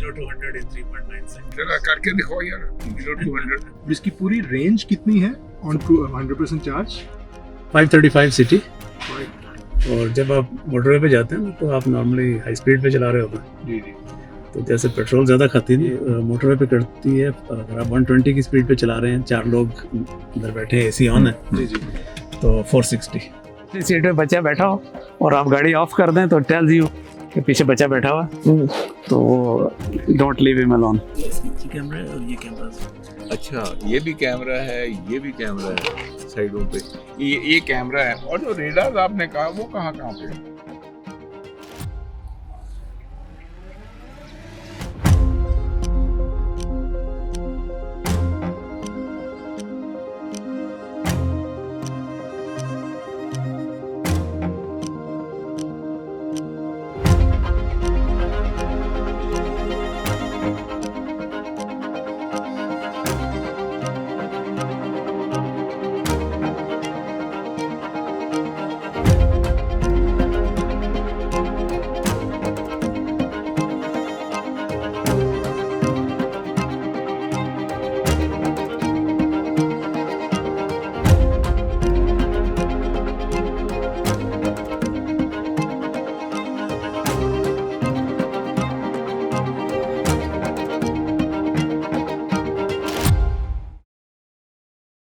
0 to 100 in 3.9 seconds. जरा करके दिखाओ यार 0 to 100। इसकी पूरी रेंज कितनी है ऑन 100% चार्ज? 535 सिटी। और जब आप मोटरवे पे जाते हैं तो आप नॉर्मली हाई स्पीड पे चला रहे होते हैं, जी जी। तो जैसे पेट्रोल ज़्यादा खाती नहीं, मोटरवे पे करती है। अगर आप 120 की स्पीड पे चला रहे हैं, 4 लोग अंदर बैठे हैं, एसी ऑन है, जी जी। तो 460। सीट पे बच्चा बैठा हो और आप गाड़ी ऑफ कर दें तो टेल्स यू कि पीछे बच्चा बैठा हुआ, तो don't leave him alone. Camera है और ये कैमरा है। अच्छा, ये भी कैमरा है, ये भी कैमरा है साइडों पे, ये कैमरा है। और जो रेडार आपने कहा वो कहाँ पे है?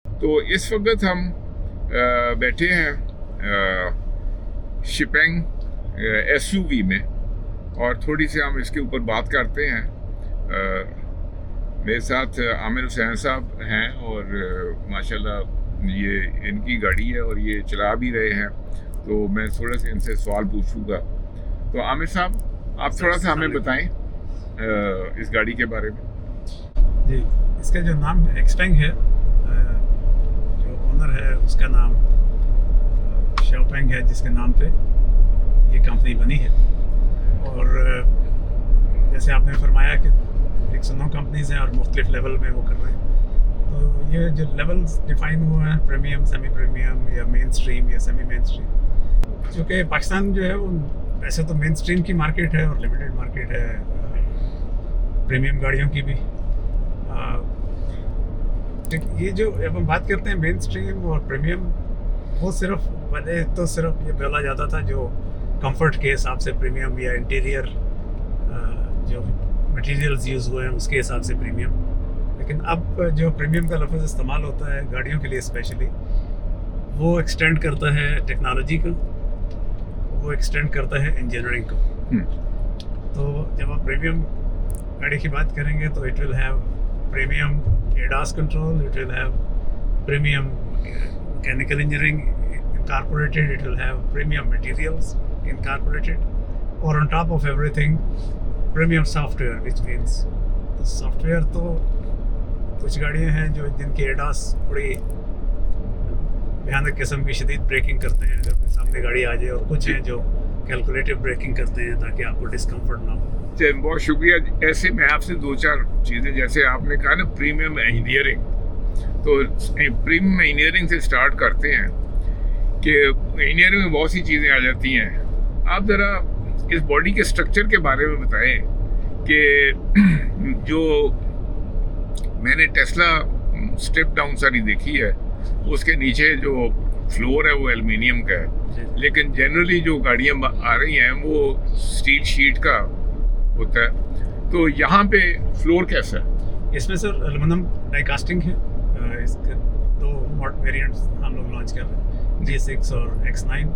तो इस वक्त हम बैठे हैं शिपेंग SUV में, और थोड़ी सी हम इसके ऊपर बात करते हैं। मेरे साथ आमिर हुसैन साहब हैं और माशाल्लाह ये इनकी गाड़ी है और ये चला भी रहे हैं, तो मैं थोड़ा सा इनसे सवाल पूछूंगा। तो आमिर साहब, आप थोड़ा सा हमें बताएं इस गाड़ी के बारे में। जी, इसका जो नाम एक्सटेंग है, जो ओनर है उसका नाम शाओपेंग है, जिसके नाम पे ये कंपनी बनी है। और जैसे आपने फरमाया कि 109 कंपनीज हैं और मुख्तलिफ लेवल में वो कर रहे हैं, तो ये जो लेवल्स डिफाइन हुए हैं, प्रीमियम, सेमी प्रीमियम या मेन स्ट्रीम या सेमी मेन स्ट्रीम, क्योंकि पाकिस्तान जो है वो वैसे तो मेन स्ट्रीम की मार्केट है और लिमिटेड मार्केट है प्रीमियम गाड़ियों की भी। ये जो अब हम बात करते हैं मेन स्ट्रीम और प्रीमियम, वो सिर्फ पहले तो सिर्फ ये बोला जाता था जो कंफर्ट के हिसाब से प्रीमियम या इंटीरियर जो मटेरियल्स यूज़ हुए हैं उसके हिसाब से प्रीमियम। लेकिन अब जो प्रीमियम का लफ्ज़ इस्तेमाल होता है गाड़ियों के लिए स्पेशली, वो एक्सटेंड करता है टेक्नोलॉजी को, वो एक्सटेंड करता है इंजीनियरिंग को। तो जब आप प्रीमियम गाड़ी की बात करेंगे तो it will have premium ADAS control, it will have premium mechanical engineering incorporated, it will have premium materials incorporated, or on top of everything premium software, which means the software तो कुछ गाड़ियाँ हैं जो जिनकी ADAS बड़ी भयानक किस्म की शदीद ब्रेकिंग करते हैं अगर सामने गाड़ी आ जाए, और कुछ हैं जो कैलकुलेटिव ब्रेकिंग करते हैं ताकि आपको डिस्कम्फर्ट ना हो। बहुत शुक्रिया। ऐसे मैं आपसे 2-4 चीज़ें, जैसे आपने कहा ना प्रीमियम इंजीनियरिंग, तो प्रीमियम इंजीनियरिंग से स्टार्ट करते हैं कि इंजीनियरिंग में बहुत सी चीज़ें आ जाती हैं। आप ज़रा इस बॉडी के स्ट्रक्चर के बारे में बताएं कि जो मैंने टेस्ला स्टेप डाउन सारी देखी है, उसके नीचे जो फ्लोर है वो एल्युमिनियम का है, लेकिन जनरली जो गाड़ियाँ आ रही हैं वो स्टील शीट का होता है। तो यहाँ पे फ्लोर कैसा है? इसमें सर एल्युमिनियम डाई कास्टिंग है। इसके 2 वेरिएंट्स हम लोग लॉन्च कर रहे हैं, G6 और X9।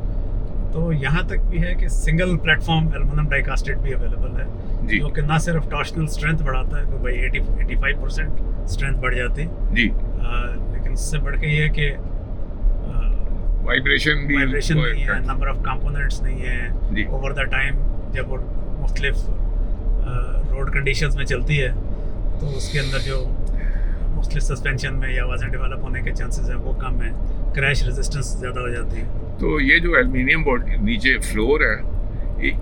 तो यहाँ तक भी है कि single platform aluminium die casted भी अवेलेबल है, जो कि ना सिर्फ टॉर्शनल स्ट्रेंथ बढ़ाता है, तो भाई 85% स्ट्रेंथ बढ़ जाती है जी, लेकिन उससे बढ़ के ये है कि वाइब्रेशन नहीं है, नंबर ऑफ कंपोनेंट्स नहीं है। ओवर द टाइम जब वो मुख्तलिफ रोड कंडीशंस में चलती है तो उसके अंदर जो मुख्तलिफ सस्पेंशन में या वजन डेवलप होने के चांसेस हैं वो कम है, क्रैश रेजिस्टेंस ज़्यादा हो जाती है। तो ये जो एल्युमिनियम बॉडी नीचे फ्लोर है,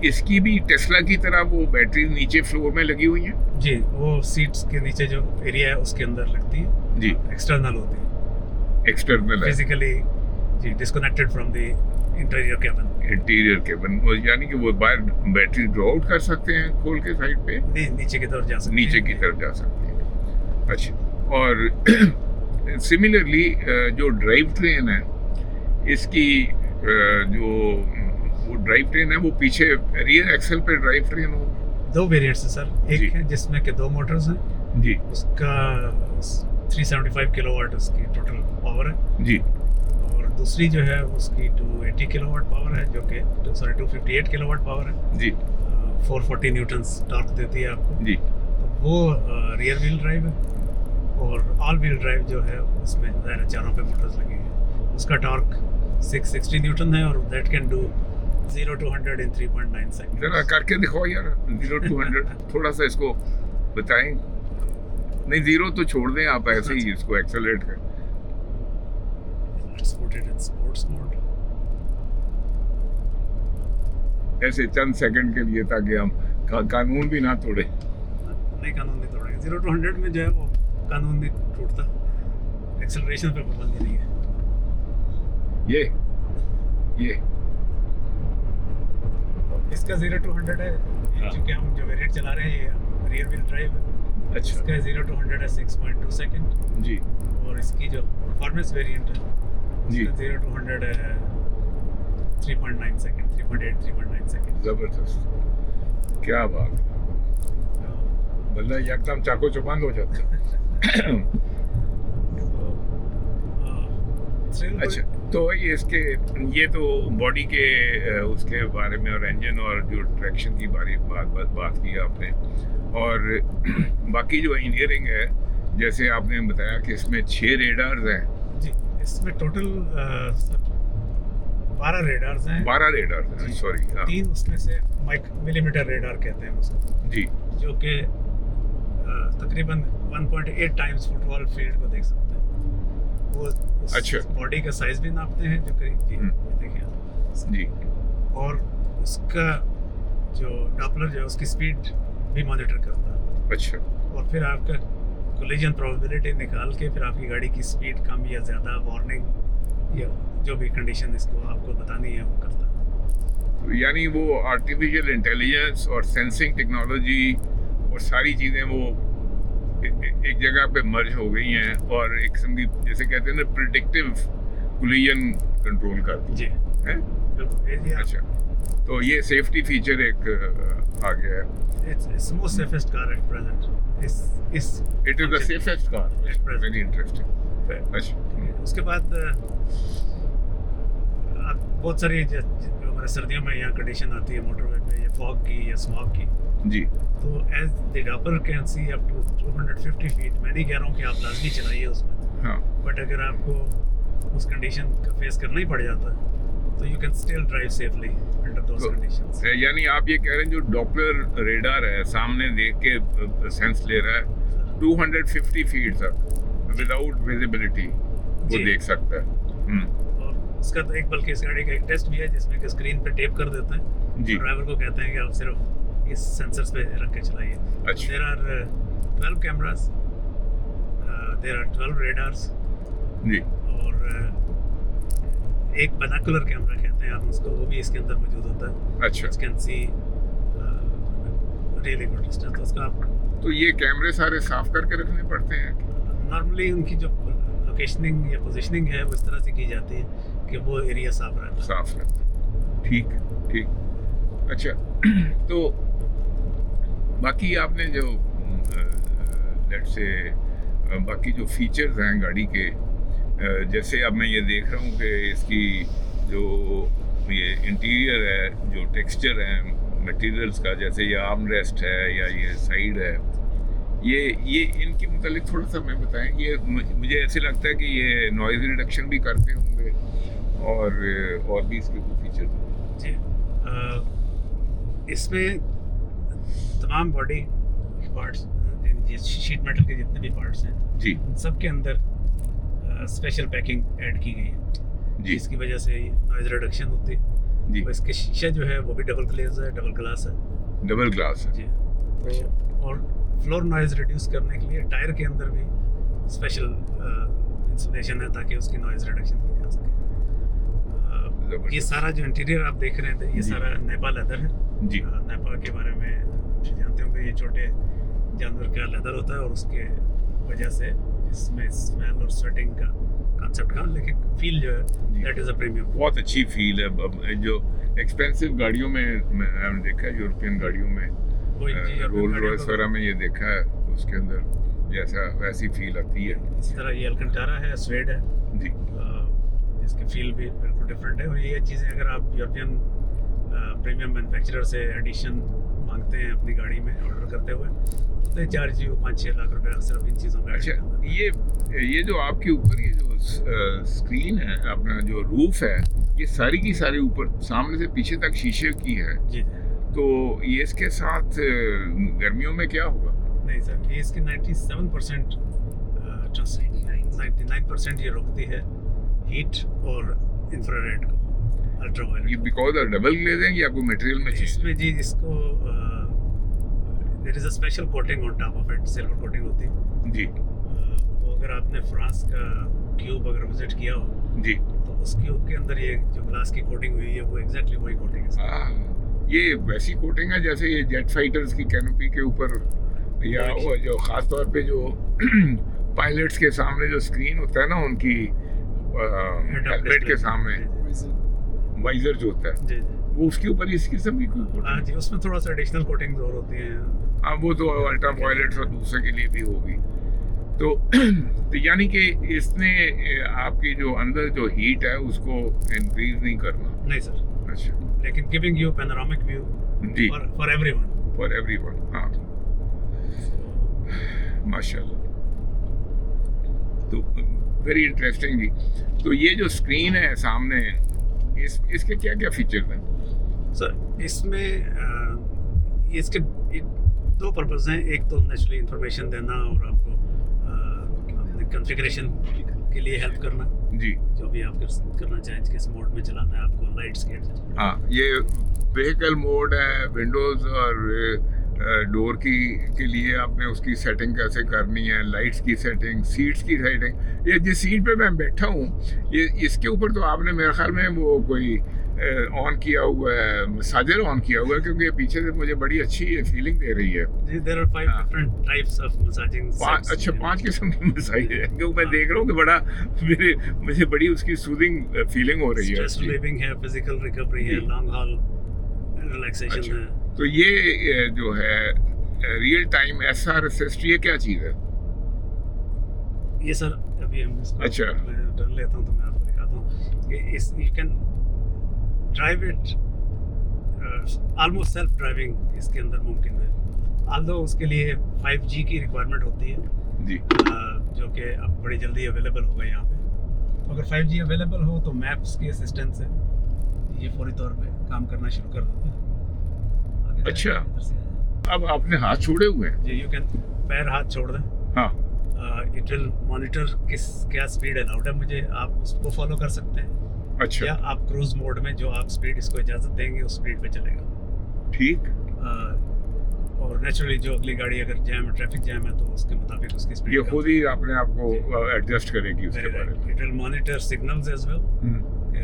इसकी भी टेस्ला की तरह वो बैटरी नीचे फ्लोर में लगी हुई है जी, वो सीट्स के नीचे जो एरिया है उसके अंदर लगती है जी, एक्सटर्नल होती है, एक्सटर्नल फिजिकली जी, disconnected from the interior cabin. Interior cabin, यानी कि वो बाहर बैटरी ड्रॉ आउट कर सकते हैं खोल के साइड पे, नहीं नीचे की तरफ जा सकते नीचे हैं। की तरफ जा सकते हैं। अच्छा, और सिमिलरली जो ड्राइव ट्रेन है इसकी जो वो ड्राइव ट्रेन है वो पीछे रियर एक्सल पे ड्राइव ट्रेन हो। दो वेरिएंट्स हैं सर, जी। एक है जिसमें के दो मोटर्स हैं, जी उसका 375 किलोवाट उसकी टोटल पावर है, जी और दूसरी जो है उसकी 280 किलोवाट पावर है, जो कि 258 किलोवाट पावर है, जी 440 न्यूटन्स टॉर्क देती है आपको। जी वो रियर व्हील ड्राइव है, और ऑल व्हील ड्राइव जो है उसमें ज़ाहिर है चारों पे मोटर्स लगे हैं। उसका टॉर्क 660 न्यूटन है, और that can do 0 to 100 in 3.9 seconds। जरा करके दिखाओ यार 0 to 100 थोड़ा सा इसको बताएं। नहीं, 0 तो छोड़ दें आप, ऐसे ही इसको एक्सेलरेट कर। Let's put it in sports mode। ऐसे चंद सेकंड के लिए, ताकि हम कानून भी ना तोड़े। नहीं, कानून नहीं तोड़ेंगे। 0 to 100 में जो है वो कानून नहीं टूटता, एक्सेलरेशन पे पाबंदी नहीं है। ये इसका 0 to 100 है, हाँ। चूँकि हम जो वेरिएंट चला रहे हैं ये रियर व्हील ड्राइव है। अच्छा इसका 0 to 100 है 6.2 सेकंड, जी और इसकी जो परफॉर्मेंस वेरिएंट है जी, उसका 0 to 100 है 3.9 सेकंड, 3.9 सेकंड। जबरदस्त, क्या बात, बंदा एकदम चाको चौबंद हो जाता है। अच्छा, तो ये तो बॉडी के उसके बारे में और इंजन और जो ट्रैक्शन की बात की आपने, और बाकी जो इंजीनियरिंग है, जैसे आपने बताया कि इसमें 6 रेडार्स हैं। जी, इसमें टोटल 12 रेडार्स हैं। 12 रेडार्स हैं, सॉरी। हाँ 3 उसमें से मिलीमीटर रेडार कहते हैं उसको, जी जो कि तकरीबन 1.8 टाइम्स फुटबॉल फील्ड को देख सकते हैं। वो अच्छा। बॉडी का साइज भी नापते हैं, जो करीब जी देखिए जी और उसका जो डॉपलर जो है उसकी स्पीड भी मॉनिटर करता है, अच्छा, और फिर आपका कोलिजन प्रोबेबिलिटी निकाल के फिर आपकी गाड़ी की स्पीड कम या ज़्यादा, वार्निंग या जो भी कंडीशन इसको आपको बतानी है वो करता है। तो यानी वो आर्टिफिशियल इंटेलिजेंस और सेंसिंग टेक्नोलॉजी और सारी चीज़ें वो एक जगह पे मर्ज हो गई हैं, और एक किस्म की, जैसे कहते हैं ना, प्रिडिक्टिव कोलिजन कंट्रोल करती जी है। बिल्कुल। अच्छा, तो ये सेफ्टी फीचर एक आ गया है। It's most safest car at present. इस it is the safest car, At present. Very interesting. अच्छा, उसके बाद बहुत सारी हमारे सर्दियों में यहाँ कंडीशन आती है मोटरवे पे, या फॉग की या स्मॉग की, जी तो as the doppler can see up to 250 feet. मैं नहीं कह रहा हूँ कि आप लाजमी चलाइए उसमें, हाँ बट अगर आपको उस कंडीशन का फेस करना ही पड़ जाता है तो you can still drive safely under those तो- कंडीशंस। यानी आप ये कह रहे हैं जो डॉपलर रेडार है सामने देख के सेंस ले रहा है 250 फीट तक विदाउट विजिबिलिटी वो जी। देख सकता है। और उसका तो एक, बल्कि इस गाड़ी का एक टेस्ट भी है जिसमें कि स्क्रीन पे टेप कर देते हैं, जी ड्राइवर को कहते हैं कि आप सिर्फ इस सेंसर्स पे रख के चलाइए। अच्छा। There are 12 cameras, there are 12 radars, जी और एक बाइनोकुलर कैमरा कहते हैं आप उसको, वो भी इसके अंदर मौजूद होता है, अच्छा, which can see really good distance। तो उसका तो ये कैमरे सारे साफ करके रखने पड़ते हैं। नॉर्मली उनकी जो लोकेशनिंग या पोजीशनिंग है वो इस तरह से की जाती है कि वो एरिया साफ रहता है। साफ रहते, ठीक ठीक। अच्छा, तो बाकी आपने जो लेट से बाकी जो फीचर्स हैं गाड़ी के, जैसे अब मैं ये देख रहा हूँ कि इसकी जो ये इंटीरियर है, जो टेक्सचर है मटेरियल्स का, जैसे ये आर्म रेस्ट है या ये साइड है, ये इनके मुतालिक थोड़ा सा मैं बताएं। ये मुझे ऐसे लगता है कि ये नॉइज़ रिडक्शन भी करते होंगे, और भी इसके कुछ फीचर्स। जी, इसमें तमाम बॉडी पार्ट्स, शीट मेटल के जितने भी पार्ट्स हैं जी उन सब के अंदर स्पेशल पैकिंग ऐड की गई है, जी जिसकी वजह से नॉइज़ रिडक्शन होती है। जी, और इसके शीशा जो है वो भी डबल ग्लेज है, डबल ग्लास है डबल ग्लास है। जी। तो और फ्लोर नॉइज़ रिड्यूस करने के लिए टायर के अंदर भी स्पेशल इंसुलेशन है ताकि उसकी नॉइज़ रिडक्शन की जा सके। ये जबरदस्त। सारा जो इंटीरियर आप देख रहे थे ये जी। सारा नेपा लेदर है जी नेपा के बारे में आप जानते होंगे, ये छोटे जानवर का लेदर होता है और उसके वजह से इसमें स्मेल और स्वेटिंग का कॉन्सेप्ट का, लेकिन फील जो है जी। That is a premium. बहुत अच्छी फील है। अब जो एक्सपेंसिव गाड़ियों में मैंने देखा है, यूरोपियन गाड़ियों में, रोल रॉयस वगैरह में ये देखा है, उसके अंदर जैसा वैसी फील आती है। इसी तरह ये अल्कंटारा है, स्वेड है, जी इसकी फील भी बिल्कुल डिफरेंट है। और ये चीज़ें अगर आप यूरोपियन प्रीमियम मैन्युफैक्चरर से एडिशन मांगते हैं अपनी गाड़ी में ऑर्डर करते हुए, तो चार्ज यू 5-6 लाख रुपया सिर्फ इन चीज़ों का। अच्छा, ये जो आपके ऊपर ये जो स्क्रीन है, अपना जो रूफ है, ये सारी की सारी ऊपर सामने से पीछे तक शीशे की है, जी तो ये इसके साथ गर्मियों में क्या होगा? नहीं सर, ये इसकी 97% 99% ये रोकती है हीट और इंफ्रारेड को, ये अल्ट्रावायलेट। बिकॉज डबल ग्लेजिंग या कोई मटेरियल में चीज? इसमें जी इसको there is a special coating on top of it, silver coating होती है। जी वो अगर आपने फ्रांस का क्यूब अगर विजिट किया हो जी। तो उस क्यूब के अंदर ये जो ग्लास की कोटिंग हुई है वो एग्जैक्टली वही कोटिंग है। ये वैसी कोटिंग है जैसे ये जेट फाइटर्स की कैनोपी के ऊपर, या वो जो खास तौर पे जो पायलट्स के सामने जो स्क्रीन होता है ना उनकी हेलमेट के सामने, वाइजर जो होता है, जी जी वो उसके ऊपर इस किस्म की कोई हाँ कोटिंग? जी, उसमें थोड़ा सा एडिशनल कोटिंग और होती है। हाँ, वो तो अल्ट्रा वायलेट और दूसरे के लिए भी होगी। तो यानी कि इसने आपकी जो अंदर जो हीट है उसको इंक्रीज नहीं करना? नहीं सर, अच्छा लेकिन गिविंग यू पैनोरामिक व्यू जी, फॉर एवरीवन। For everyone. हाँ, माशाल्लाह, तो वेरी इंटरेस्टिंग जी। तो ये जो स्क्रीन है सामने, इसके क्या क्या फीचर्स हैं? सर इसमें इसके दो पर्पस हैं। एक तो नेचुरली इंफॉर्मेशन देना और आपको अपने कॉन्फ़िगरेशन के लिए हेल्प करना, जी जो भी आप करना चाहें, किस मोड में चलाना है आपको, लाइट्स के एडजस्ट। हाँ, ये व्हीकल मोड है, विंडोज़ और डोर के लिए आपने उसकी सेटिंग कैसे करनी है, लाइट्स की सेटिंग, सीट्स की सेटिंग। ये जिस सीट पे मैं बैठा हूँ, ये इसके ऊपर तो आपने मेरे ख्याल में वो कोई ऑन किया हुआ है, मसाजर ऑन किया हुआ है, क्योंकि पीछे से मुझे बड़ी अच्छी ये फीलिंग दे रही है। जी, there are 5 different types of massaging. अच्छा, 5 किस्म की मसाज है, क्योंकि मैं देख रहा हूँ कि बड़ा मुझे बड़ी उसकी सूदिंग फीलिंग हो रही है। स्ट्रेस रिलीविंग है, फिजिकल रिकवरी है, लॉन्ग हॉल रिलैक्सेशन अच्छा। है। तो ये जो है रियल टाइम एसआर असिस्ट, ये क्या चीज़ है? ये सर अभी हम इसको अच्छा। मैं डर लेता हूँ तो मैं आपको दिखाता हूँ कि इस you can drive it almost self driving इसके अंदर मुमकिन है। आल्दो उसके लिए 5G की रिक्वायरमेंट होती है जी जो कि अब बड़ी जल्दी अवेलेबल होगा यहाँ पे। तो अगर 5G अवेलेबल हो तो मैप्स की असिस्टेंस से ये फौरी तौर पे काम करना शुरू कर देता है। आगे अच्छा। इधर से आ जाए। अब आपने हाथ छोड़े हुए हैं? जी, यू कैन पैर हाथ छोड़ दें, हाँ, इट विल मॉनिटर क्या स्पीड अलाउड है मुझे, आप उसको फॉलो कर सकते हैं, या अच्छा, आप क्रूज मोड में जो आप स्पीड इसको इजाज़त देंगे उस स्पीड पे चलेगा। ठीक। और नेचुरली जो अगली गाड़ी अगर जैम है, ट्रैफिक जैम है, तो उसके मुताबिक उसकी स्पीड ये खुद ही अपने आप को एडजस्ट करेगी उसके बारे में। It will monitor signals as well,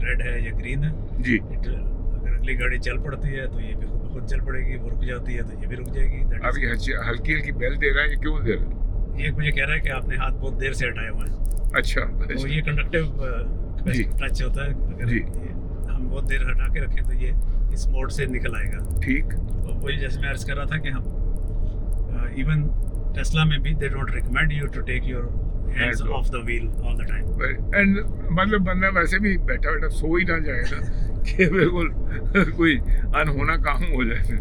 red है या ग्रीन है। जी, अगर अगली गाड़ी चल पड़ती है तो ये भी खुद ब खुद चल पड़ेगी, वो रुक जाती है तो ये भी रुक जाएगी। अभी हल्की हल्की बेल दे रहा है, ये क्यों दे रहा है? ये मुझे कह रहा है कि आपने हाथ बहुत देर से हटाए हुए हैं, अच्छा, तो ये कंडक्टिव जी। टच होता है। अगर जी। ये हम बहुत देर हटा के रखें तो ये इस मोड से निकल आएगा। ठीक। तो वही जैसे मैं अर्ज कर रहा था कि हम इवन टेस्ला में भी they don't recommend you to take your hands Hands off the wheel all the time. And मतलब बंदा वैसे भी बैठा बैठा सो ही ना जाए ना कि बिल्कुल कोई अनहोना काम हो जाए फिर।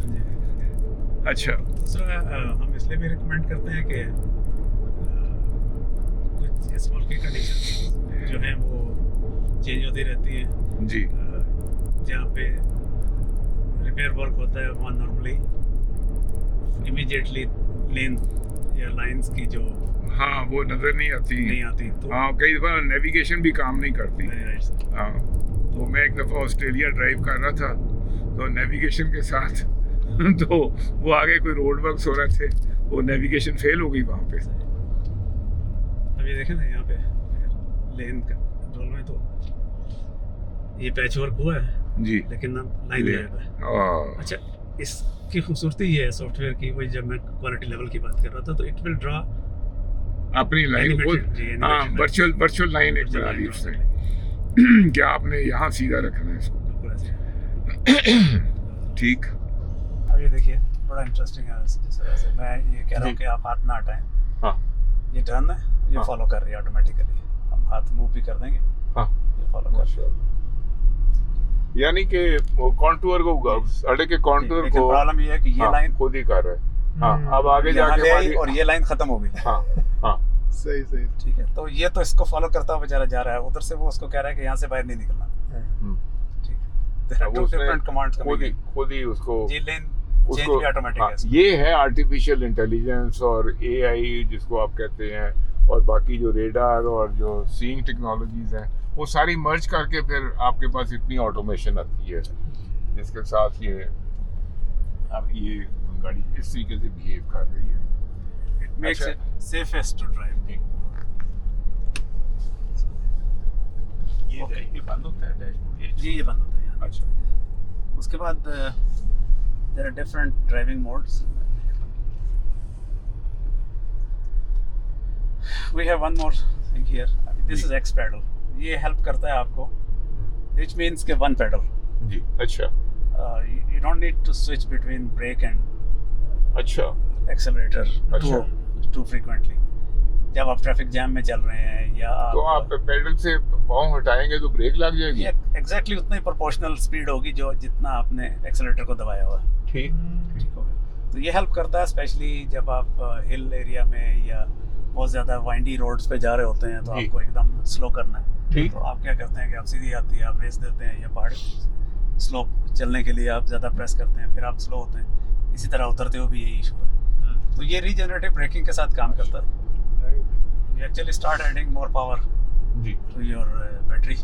अच्छा, दूसरा हम इसलिए भी रिकमेंड करते हैं कि कुछ इस मुल्क की कंडीशन जो है वो चेंज होती रहती हैं। जी, जहाँ पे रिपेयर वर्क होता है वहाँ नॉर्मली इमीडिएटली लेन या लाइंस की जो हाँ, वो नज़र नहीं आती। नहीं आती तो हाँ, कई दफ़ा नेविगेशन भी काम नहीं करती। Very right, sir. हाँ, तो मैं एक दफ़ा ऑस्ट्रेलिया ड्राइव कर रहा था, तो नेविगेशन के साथ तो वो आगे कोई रोड वर्क्स हो रहे थे, वो नेविगेशन फेल हो गई वहाँ पे। अब ये देखें ना यहाँ पे लेन कंट्रोल में तो ये पैच वर्क हुआ है जी लेकिन लाइन ये, गायब है। आ, अच्छा, इसकी खूबसूरती ये है सॉफ्टवेयर की, वही जब मैं क्वालिटी लेवल की बात कर रहा था, तो इट विल ड्रॉ अपनी लाइन खुद, हाँ, वर्चुअल लाइन एक बना दी उसने क्या आपने यहाँ सीधा रखना है इसको। ठीक। अब ये देखिए बड़ा इंटरेस्टिंग है, जैसे मैं ये कह रहा हूँ कि आप हाथ ना हटाएं। हाँ ये टर्न है, ये हाँ। फॉलो कर रही है ऑटोमेटिकली। हम हाथ मूव भी कर देंगे, हाँ, ये फॉलो कर रही है। यानी कि कॉन्टूर को, सड़क के कॉन्टूर लेकिन को प्रॉब्लम ये है कि ये हाँ, लाइन खुद ही कर रहे हैं। हाँ, अब आगे यहाँ जाके ले आई हमारी, और ये लाइन खत्म हो गई। हाँ हाँ सही सही। ठीक है, तो ये तो इसको फॉलो करता हुआ बेचारा जा रहा है, उधर से वो उसको कह रहा है कि यहाँ से बाहर नहीं निकलना। ठीक है, there are अब two उसने different commands coming in। खुद ही उसको ये लेन चेंज भी ऑटोमेटिक हाँ, है इसमें। ये है आर्टिफिशियल इंटेलिजेंस और एआई जिसको आप कहते हैं, और बाकी जो रेडार और जो सीइंग टेक्नोलॉजीज हैं वो सारी मर्ज करके फिर आपके पास इतनी ऑटोमेशन आती है जिसके साथ ये अब ये गाड़ी इस तरीके से बिहेव कर रही है। It makes अच्छा। it safest to drive। ये बंद होता है डैशबोर्ड? जी ये बंद होता है यहाँ। अच्छा। उसके बाद there are different driving modes। We have one more thing here। This is X pedal। ये help करता है आपको, which means के one pedal। जी अच्छा You don't need to switch between brake and अच्छा accelerator अच्छा। too frequently। जब आप ट्रैफिक जैम में चल रहे हैं या तो आप पेडल से पाँव हटाएंगे तो ब्रेक लग जाएगी। ये एग्जैक्टली उतना ही प्रोपोर्शनल स्पीड होगी जो जितना आपने एक्सेलरेटर को दबाया हुआ है। ठीक ठीक हो गया। तो ये हेल्प करता है स्पेशली जब आप हिल एरिया में या बहुत ज़्यादा वाइंडी रोड्स पे जा रहे होते हैं, तो जी। आपको एकदम स्लो करना है। ठीक। तो आप क्या करते हैं कि आप सीधी आती है, आप रेस देते हैं, या पहाड़ स्लो चलने के लिए आप ज़्यादा प्रेस करते हैं, फिर आप स्लो होते हैं। इसी तरह उतरते हुए भी यही इशू है। तो ये रीजनरेटिव ब्रेकिंग के साथ काम करता है। You actually start adding more power ji to your battery,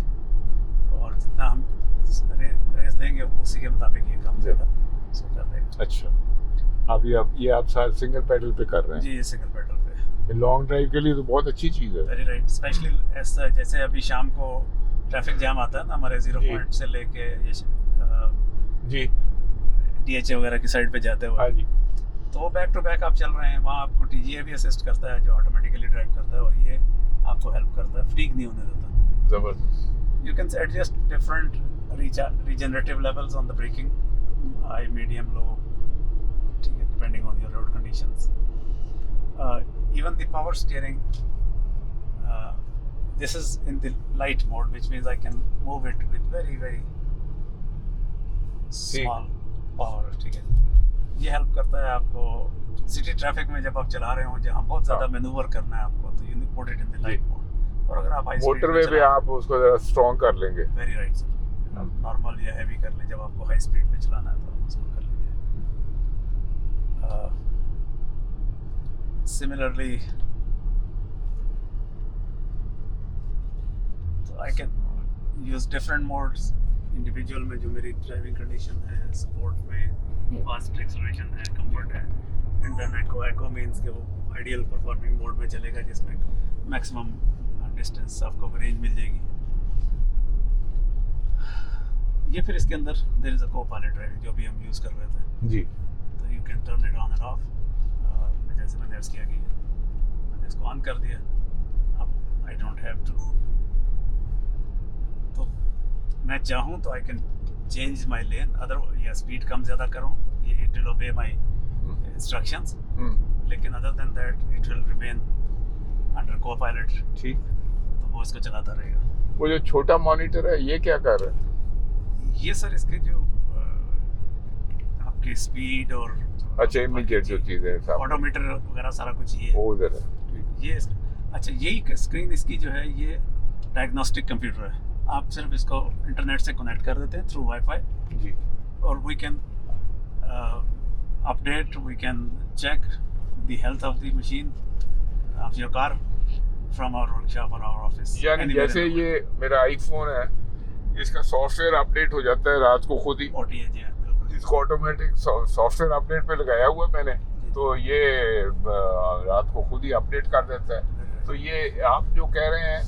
और जितना हम रेस देंगे उसी के मुताबिक ये काम ज़्यादा स्लो कर देगा। अच्छा। अब ये आप साथ सिंगल पेडल पे कर रहे हैं? जी ये सिंगल पेडल पे। लॉन्ग ड्राइव के लिए तो बहुत अच्छी चीज़ है। Very right. स्पेशली ऐसा जैसे अभी शाम को ट्रैफिक जाम आता है ना हमारे 0 जी। पॉइंट से लेके ये जी DHA वगैरह की साइड पे जाते हाँ हुए, जी तो बैक टू बैक आप चल रहे हैं, वहाँ आपको TGA भी असिस्ट करता है जो ऑटोमेटिकली ड्राइव करता है, और ये आपको हेल्प करता है, फटीग नहीं होने देता। जबरदस्त। You can adjust different regenerative levels on the braking, high, medium, low, depending on your road conditions. Even the power steering, this is in the light mode, which means I can move it with very, very small power। ठीक है, ये help करता है आपको city traffic में जब आप चला रहे हो जहाँ बहुत ज़्यादा मैनूवर करना है आपको, तो you put it in the light mode. और अगर आप हाई स्पीड मोटरवे पे आप उसको जरा स्ट्रॉन्ग कर लेंगे। वेरी राइट सर, नॉर्मल या हैवी कर ले। जब आपको हाई स्पीड पे चलाना है तो आप उसको कर लीजिए। सिमिलरली तो I can use different modes individual में, जो मेरी ड्राइविंग कंडीशन है, सपोर्ट में फास्ट एक्सेलरेशन है, कंफर्ट है, एंड देन एको मींस कि वो आइडियल परफॉर्मिंग मोड में चलेगा जिसमें मैक्सिमम डिस्टेंस आपको रेंज मिल जाएगी। ये फिर इसके अंदर there is a co-pilot driving जो भी हम यूज़ कर रहे थे। जी तो you can turn it on end of. जैसे मैंने अर्ज़ किया कि मैंने इसको ऑन कर दिया, अब आई डोंट हैव टू, तो मैं चाहूँ तो I can change my lane, other या स्पीड कम ज़्यादा करूँ, ये it will obey my instructions, लेकिन other than that it will remain under copilot. ठीक। तो वो इसको चलाता रहेगा। वो जो छोटा मॉनिटर है ये क्या कर रहा है? ये सर इसके जो आपकी स्पीड और अच्छा इमीडिएट जो चीज़ें ऑडोमीटर वगैरह सारा कुछ ये वो उधर है। ये अच्छा यही स्क्रीन इसकी जो है ये डायग्नोस्टिक कंप्यूटर है। आप सिर्फ इसको इंटरनेट से कनेक्ट कर देते हैं थ्रू वाईफाई, जी और we can update, we can check the health of the machine of your car from our workshop और आवर ऑफिस। यानी जैसे ये मेरा आईफोन है, इसका सॉफ्टवेयर अपडेट हो जाता है रात को खुद ही। OTA जी है, बिल्कुल। इसको ऑटोमेटिक सॉफ्टवेयर अपडेट पे लगाया हुआ मैंने, तो ये रात को खुद ही अपडेट कर देता है। तो ये आप जो कह रहे हैं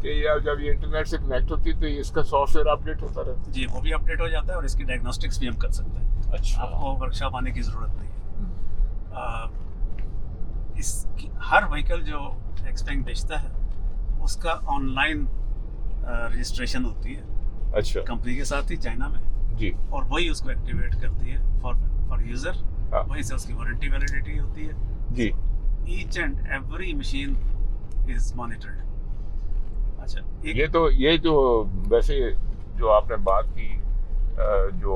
कि यार जब ये इंटरनेट से कनेक्ट होती है तो इसका सॉफ्टवेयर अपडेट होता रहता जी, वो भी अपडेट हो जाता है और इसकी डायग्नोस्टिक्स भी हम कर सकते हैं। है। अच्छा। आपको वर्कशॉप आने की ज़रूरत नहीं है। इसकी हर व्हीकल जो एक्सपेंग बेचता है उसका ऑनलाइन रजिस्ट्रेशन होती है अच्छा कंपनी के साथ ही चाइना में, जी। और वही उसको एक्टिवेट करती है फॉर यूज़र। हाँ। वहीं से उसकी वारंटी वैलिडिटी होती है। जी। Each and every machine is monitored. अच्छा, ये तो वैसे जो आपने बात की जो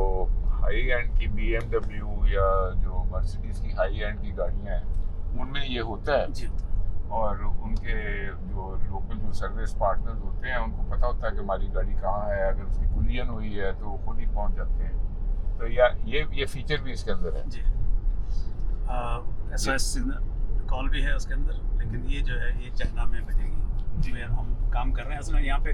हाई एंड की BMW या जो मर्सिडीज की हाई एंड की गाड़ियां हैं उनमें ये होता है जी होता है। और उनके जो लोकल जो सर्विस पार्टनर्स होते हैं उनको पता होता है कि हमारी गाड़ी कहाँ है, अगर उसकी कुलियन हुई है तो वो खुद ही पहुंच जाते हैं। तो ये फीचर भी इसके अंदर है जी। SOS सिग्नल कॉल भी है उसके अंदर, लेकिन ये जो है ये चाइना में बजेगी। जिसमें हम काम कर रहे हैं असल में यहाँ पे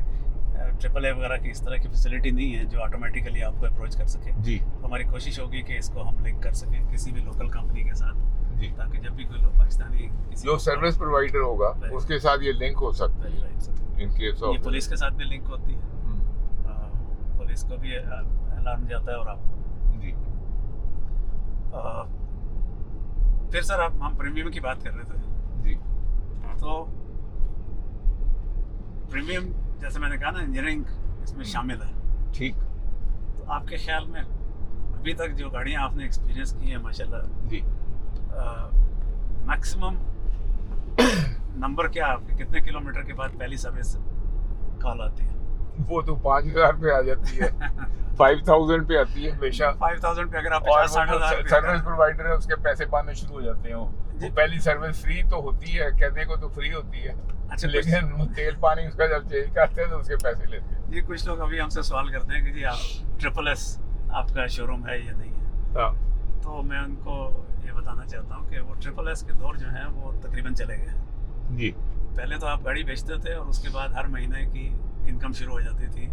AAA वगैरह की इस तरह की फैसिलिटी नहीं है जो ऑटोमेटिकली आपको अप्रोच कर सके। जी तो हमारी कोशिश होगी कि इसको हम लिंक कर सकें किसी भी लोकल कंपनी के साथ, जी। ताकि जब भी कोई लोग पाकिस्तानी किसी जो सर्विस प्रोवाइडर होगा उसके साथ ये लिंक हो सकता है इन केस ये ऑफ। पुलिस के साथ भी लिंक होती है। पुलिस को भी अलार्म जाता है और आपको जी। फिर सर हम प्रीमियम की बात कर रहे थे। जी तो प्रीमियम जैसे मैंने कहा ना, इंजीनियरिंग इसमें शामिल है। ठीक। तो आपके ख्याल में अभी तक जो गाड़ियाँ आपने एक्सपीरियंस की हैं माशाल्लाह, जी। मैक्सिमम नंबर क्या आपके, कितने किलोमीटर के बाद पहली सर्विस कॉल आती है? वो तो 5,000 पे आ जाती है 5,000 पे आती है हमेशा। 5,000 पे अगर आप और 50-60,000 सर्विस प्रोवाइडर है उसके पैसे पाने शुरू हो जाते हैं। वो पहली सर्विस फ्री तो होती है, कहने को तो फ्री होती है, अच्छा, लेकिन वो तेल पानी उसका जब चेंज करते हैं तो उसके पैसे लेते हैं। जी, कुछ लोग अभी हमसे सवाल करते हैं कि जी आप SSS आपका शोरूम है या नहीं है। हाँ। तो मैं उनको ये बताना चाहता हूँ कि वो SSS के दौर जो हैं वो तकरीबन चले गए। जी। पहले तो आप गाड़ी बेचते थे और उसके बाद हर महीने की इनकम शुरू हो जाती थी।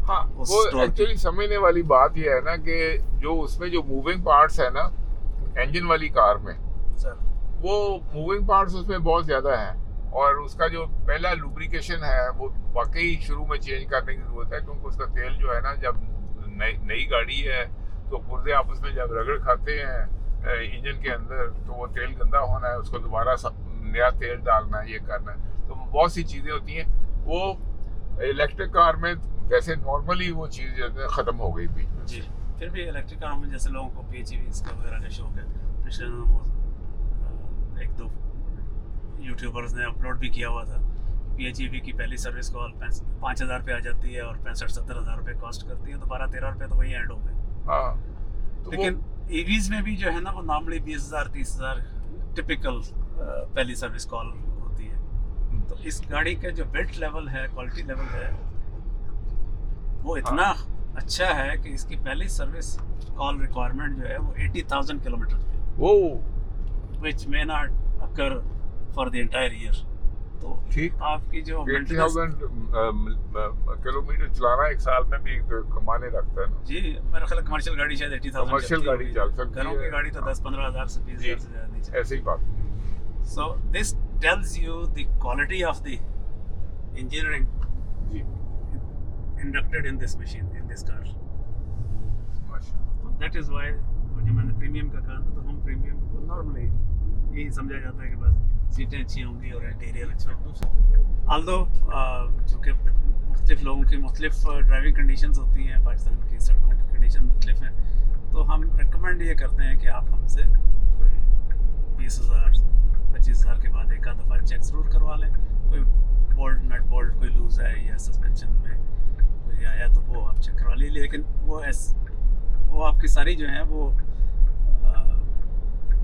हाँ, वो एक्चुअली समझने वाली बात ये है ना कि जो उसमें जो मूविंग पार्ट्स है ना इंजन वाली कार में सर, वो मूविंग पार्ट्स उसमें बहुत ज़्यादा हैं और उसका जो पहला लुब्रिकेशन है वो वाकई शुरू में चेंज करने की ज़रूरत है, क्योंकि उसका तेल जो है ना, जब नई गाड़ी है तो पुर्जे आपस में जब रगड़ खाते हैं इंजन के अंदर तो वो तेल गंदा होना है, उसको दोबारा नया तेल डालना है, ये करना है। तो बहुत सी चीज़ें होती हैं। वो इलेक्ट्रिक कार में वैसे नॉर्मली वो चीज़ ख़त्म हो गई थी। जी। फिर भी इलेक्ट्रिक कार में जैसे लोगों को PHEV इसका वगैरह का शौक है, पिछले दिनों वो एक दो यूट्यूबर्स ने अपलोड भी किया हुआ था। PHEV की पहली सर्विस कॉल 5,000 पे आ जाती है और 65-70 हज़ार रुपये कॉस्ट करती है, तो 12-13 रुपये तो वही ऐड हो गए। हाँ, तो लेकिन EVs में भी जो है ना वो नॉर्मली 20,000-30,000 टिपिकल पहली सर्विस कॉल होती है। तो इस गाड़ी का जो बिल्ट लेवल है, क्वालिटी लेवल है, वो इतना अच्छा है कि इसकी पहली सर्विस कॉल रिक्वायरमेंट जो है वो 80,000 किलोमीटर है, वो which may not occur for the entire year. तो ठीक, आपकी जो 80,000 किलोमीटर चलाना एक साल में भी तो कमाने रखता है ना। जी, मेरा ख्याल कमर्शियल गाड़ी शायद 80,000 कमर्शियल गाड़ी चल सकती है, घरों की गाड़ी तो 10-15 हज़ार से 20,000 से ज़्यादा नहीं चलती। ऐसे ही बात। So this tells you the quality of the engineering ji, inducted in this machine, in this car. माशाल्लाह। That is why जो मैंने प्रीमियम का कहा था, तो हम प्रीमियम को नॉर्मली यही समझा जाता है कि बस सीटें अच्छी होंगी और इंटीरियर अच्छा होगा। आल्दो चूँकि मुख्तलिफ लोगों की मुख्तलिफ ड्राइविंग कंडीशंस होती हैं, पाकिस्तान की सड़कों की कंडीशन मुख्तलिफ हैं, तो हम रिकमेंड ये करते हैं कि आप हमसे कोई 20,000 25,000 के बाद एक आध दफ़ा चेक ज़रूर करवा लें। कोई बोल्ट नट बोल्ट कोई लूज़ है या सस्पेंशन में कोई आया तो वो आप चेक करवा लीजिए, लेकिन वो आपकी सारी जो है वो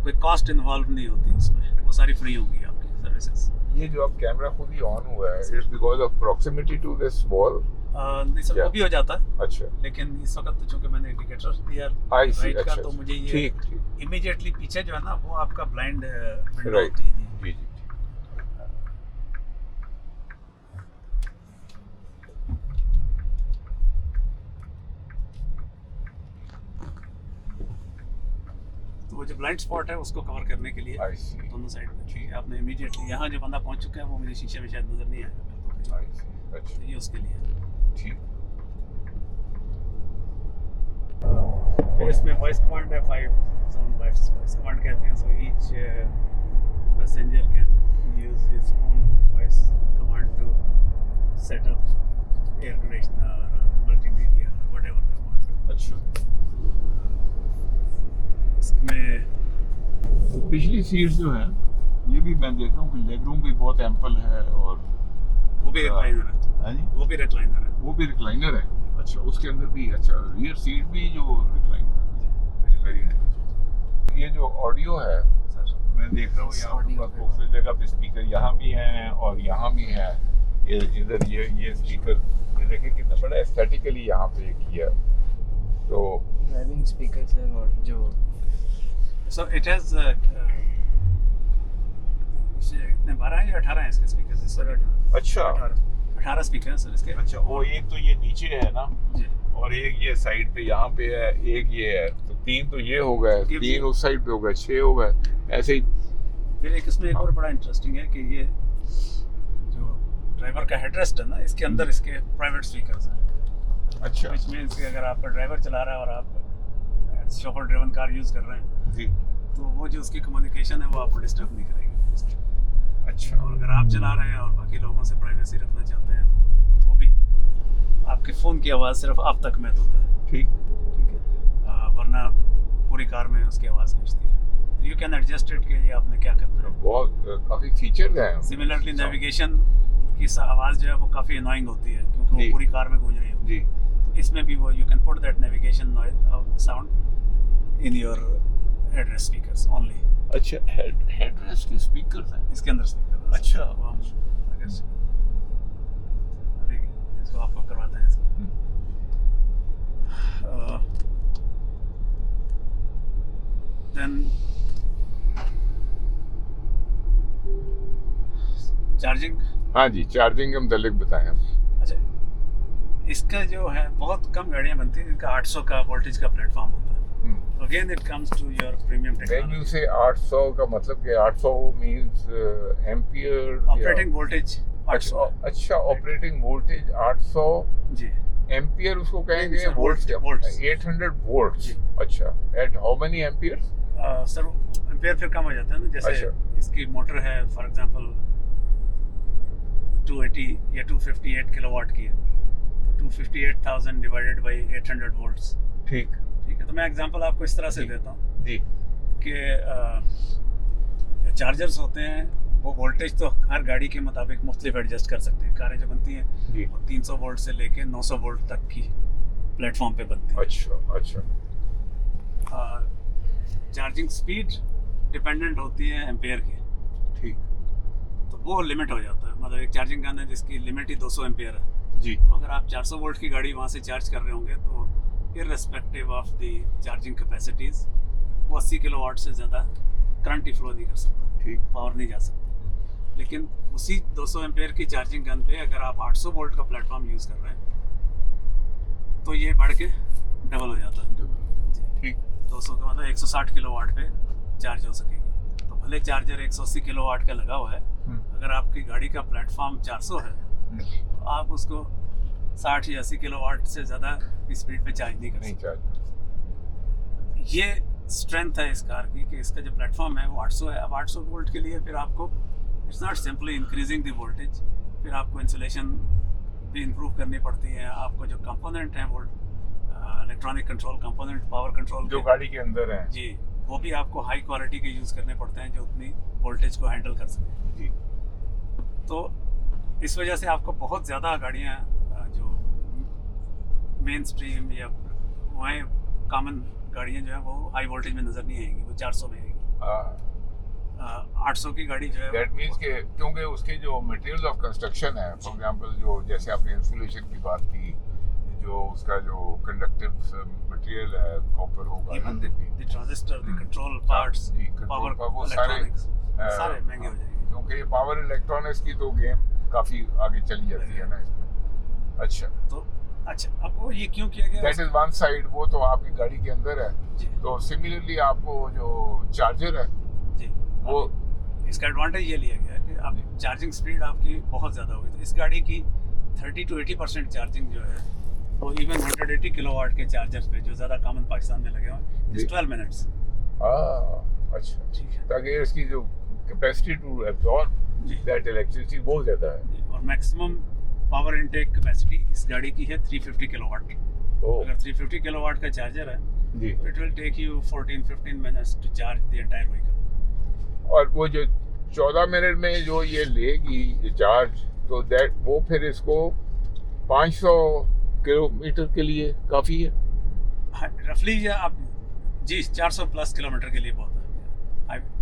कोई कॉस्ट इन्वॉल्व नहीं होती उसमें, वो सारी फ्री होंगी आपकी सर्विसेज। ये जो अब कैमरा खुद ही ऑन हुआ है, it's because of proximity to this wall. नहीं सर, वो भी हो जाता है। अच्छा, लेकिन इस वक्त तो चूँकि मैंने इंडिकेटर दिया आई सी। राइट का, अच्छा, तो मुझे ये ठीक इमीडिएटली पीछे जो है ना वो आपका ब्लाइंड विंडो राइट। होती है। जी, जी। तो वो जो ब्लाइंड स्पॉट है उसको कवर करने के लिए आई सी। दोनों साइड में ठीक है, आपने इमीडिएटली यहाँ जो बंदा पहुँच चुका है वो मुझे शीशे में शायद नज़र नहीं आएगा। अच्छा ये उसके लिए। ठीक। फिर इसमें वॉइस कमांड है, 5 जोन वॉइस कमांड कहते हैं। So each passenger can use his own voice command to set up air conditioner, multimedia, whatever they want. अच्छा, इसमें पिछली सीट्स जो है ये भी मैं देख रहा हूँ कि लेग रूम भी बहुत एम्पल है, और वो भी रिक्लाइनर है। है जी, वो भी रिक्लाइनर है। वो भी रिक्लाइनर है। अच्छा, उसके अंदर भी अच्छा रियर सीट भी जो रिक्लाइन है, वेरी नाइस। ये जो ऑडियो है सर, मैं देख रहा हूँ यहाँ पे Audio दूसरी जगह पे स्पीकर यहाँ भी हैं और यहाँ भी है। इधर ये स्पीकर ये देखिए कितना बड़ा एस्थेटिकली यहाँ पे किया। तो ड्राइविंग स्पीकर सर, और जो सो इट हैज इतने 12 है या 18 है इसके स्पीकर से सर? अच्छा 18 स्पीकर है सर इसके। अच्छा, वो एक तो ये नीचे है ना, जी, और एक ये साइड पे यहाँ पे है, एक ये है, तो 3 तो ये हो गए, 3 उस साइड पे हो गए, 6 हो गए ऐसे ही। फिर एक इसमें एक और बड़ा इंटरेस्टिंग है कि ये जो ड्राइवर का हेडरेस्ट है ना, इसके अंदर इसके प्राइवेट स्पीकर्स हैं। अच्छा विच मीन्स कि अगर आपका ड्राइवर चला रहा है और आप शॉफर ड्रिवन कार यूज़ कर रहे हैं, जी, तो वो जो उसकी कम्युनिकेशन है वो आपको डिस्टर्ब नहीं करेगी। अच्छा और अगर आप चला रहे हैं और बाकी लोगों से प्राइवेसी रखना चाहते हैं तो वो भी आपके फ़ोन की आवाज़ सिर्फ आप तक महदूद है। ठीक। ठीक है, वरना पूरी कार में उसकी आवाज़ गूंजती है। तो यू कैन एडजस्ट इट कि ये आपने क्या करना है। बहुत काफी फीचर्स हैं। सिमिलरली नेविगेशन की आवाज़ जो है वो काफ़ी अनोइंग होती है क्योंकि जी। वो पूरी कार में गूंज रही होती जी, है। तो इसमें भी वो you can put that navigation sound in your headrest speakers only. अच्छा, हेडरेस्ट के स्पीकर्स हैं इसके अंदर स्पीकर। अच्छा। वो हम अगर अभी इसको आपको करवाते हैं इसको। Then charging. हाँ जी, चार्जिंग के मुतालिक बताएं हम। अच्छा, इसका जो है बहुत कम गाड़ियाँ बनती हैं इनका 800 का वोल्टेज का प्लेटफॉर्म होता है। Again it comes to your premium When you technology. say 800 का मतलब कि 800 मींस एम्पियर ऑपरेटिंग वोल्टेज 800 है। अच्छा, ऑपरेटिंग वोल्टेज 800 जी, एम्पियर उसको कहेंगे, नहीं, वोल्ट्स volts। 800 वोल्ट्स। जी। अच्छा, at how many amperes? Sir ampere फिर कम हो जाता है ना, जैसे अच्छा। इसकी मोटर है फॉर एग्जांपल 280 या 258 किलोवाट की है, तो 258,000 डिवाइडेड बाय 800 वोल्ट्स। ठीक ठीक है, तो मैं एग्जांपल आपको इस तरह से जी। देता हूँ जी, कि जो चार्जर्स होते हैं वो वोल्टेज तो हर गाड़ी के मुताबिक मुख्तलिफ एडजस्ट कर सकते हैं। कारें जो बनती हैं जी। वो 300 वोल्ट से लेके 900 वोल्ट तक की प्लेटफॉर्म पे बनती है। अच्छा अच्छा, चार्जिंग स्पीड डिपेंडेंट होती है एम्पेयर की, ठीक तो वो लिमिट हो जाता है। मतलब एक चार्जिंग गन है जिसकी लिमिट ही 200 एम्पेयर है, जी। तो अगर आप 400 वोल्ट की गाड़ी वहाँ से चार्ज कर रहे होंगे तो irrespective of the charging capacities वो 80 किलोवाट से ज़्यादा करंट ही फ्लो नहीं कर सकता, ठीक। पावर नहीं जा सकता। लेकिन उसी 200 एम्पेयर की चार्जिंग गन पे अगर आप 800 वोल्ट का प्लेटफॉर्म यूज़ कर रहे हैं तो ये बढ़ के डबल हो जाता है। जी, ठीक। 200 का मतलब 160 किलोवाट पे चार्ज हो सकेगी। तो भले चार्जर 180 किलोवाट का लगा हुआ है, अगर आपकी गाड़ी का प्लेटफॉर्म 400 है तो आप उसको 60 या 80 किलोवाट से ज़्यादा की स्पीड पे चार्ज नहीं कर नहीं सकते। चार्ज। ये स्ट्रेंथ है इस कार की कि इसका जो प्लेटफॉर्म है वो 800 है। अब 800 वोल्ट के लिए फिर आपको it's not simply increasing the voltage, फिर आपको इंसुलेशन भी इम्प्रूव करनी पड़ती है। आपको जो कंपोनेंट हैं volt electronic control component, power control जो गाड़ी के अंदर है, जी, वो भी आपको हाई क्वालिटी के यूज़ करने पड़ते हैं जो उतनी वोल्टेज को हैंडल कर सकें। जी। तो इस वजह से आपको बहुत ज़्यादा गाड़ियाँ जो मेन स्ट्रीम या वहाँ कॉमन गाड़ियाँ जो है वो हाई वोल्टेज में नज़र नहीं आएंगी, वो 400 में आएंगी। 800 की गाड़ी जो है दैट मींस के क्योंकि उसके जो मटेरियल्स ऑफ कंस्ट्रक्शन है, फॉर एग्जांपल जो जैसे आपने इंसुलेशन की बात की, जो उसका जो कंडक्टिव मटेरियल है, कॉपर होगा, even the transistor, the control parts, जी, पावर कंट्रोल वो सारे सारे महंगे हो जाएंगे। क्योंकि ये पावर इलेक्ट्रॉनिक्स की तो गेम काफी आगे चली जाती है ना इसमें। अच्छा, तो अच्छा, अब वो ये क्यों किया गया? दैट इज वन साइड, वो तो आपकी गाड़ी के अंदर है। जी तो सिमिलरली आपको जो चार्जर है जी, वो इसका एडवांटेज ये लिया गया है कि आप चार्जिंग स्पीड आपकी बहुत ज़्यादा होगी। तो इस गाड़ी की 30 to 80% चार्जिंग जो है वो इवन 180 किलोवाट के चार्जर्स पे जो ज़्यादा कॉमन पाकिस्तान में लगे हुए हैं 12 मिनट्स। अच्छा, ठीक है। ताकि इसकी जो कैपेसिटी टू एब्जॉर्ब जी। दैट इलेक्ट्रिसिटी बहुत ज़्यादा है। और मैक्सिमम पावर इनटेक कैपेसिटी इस गाड़ी की है 350 किलोवाट। ओह अगर 350 किलोवाट का चार्जर है जी। तो it will take you 14-15 minutes to charge the entire vehicle. और वो जो 14 मिनट में जो ये लेगी चार्ज, तो दैट वो फिर इसको 500 किलोमीटर के लिए काफ़ी है। रफली ये आप जी 400 प्लस किलोमीटर के लिए बहुत है।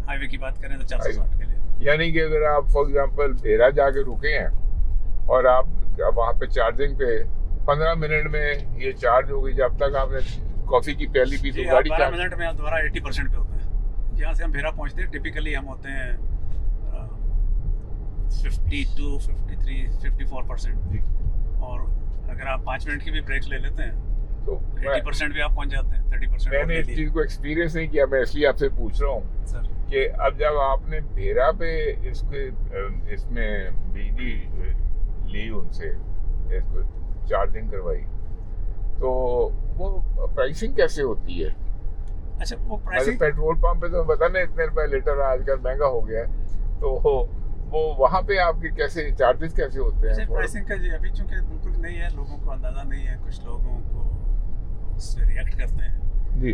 हाईवे की बात करें तो 460 के लिए। यानी कि अगर आप फॉर एग्जांपल भेरा जाके रुके हैं और आप वहाँ पे चार्जिंग पे 15 मिनट में ये चार्ज हो गई, जब तक आपने कॉफ़ी की पहली पी तो गाड़ी 12 मिनट में आप दोबारा 80% पे होते हैं। जहाँ से हम भेरा पहुँचते हैं टिपिकली हम होते हैं 52, 53, 54%। जी। और अगर आप 5 मिनट की भी ब्रेक ले लेते हैं तो 80% भी आप पहुँच जाते हैं। 30% मैंने इस चीज़ को एक्सपीरियंस नहीं किया, मैं इसलिए आपसे पूछ रहा हूँ सर। कि अब जब आपने भेरा पे इसमें बिजली ली उनसे, इसको चार्जिंग करवाई, तो वो प्राइसिंग कैसे होती है? अच्छा वो मतलब प्राइसिंग पेट्रोल पंप पे तो पता नहीं इतने रुपए लीटर आजकल महंगा हो गया है, तो वो वहाँ पे आपके कैसे चार्जेस कैसे होते हैं? प्राइसिंग का जी अभी चूंकि बिल्कुल नहीं है, लोगों को अंदाज़ा नहीं है, कुछ लोगों को उससे रिएक्ट करते हैं जी।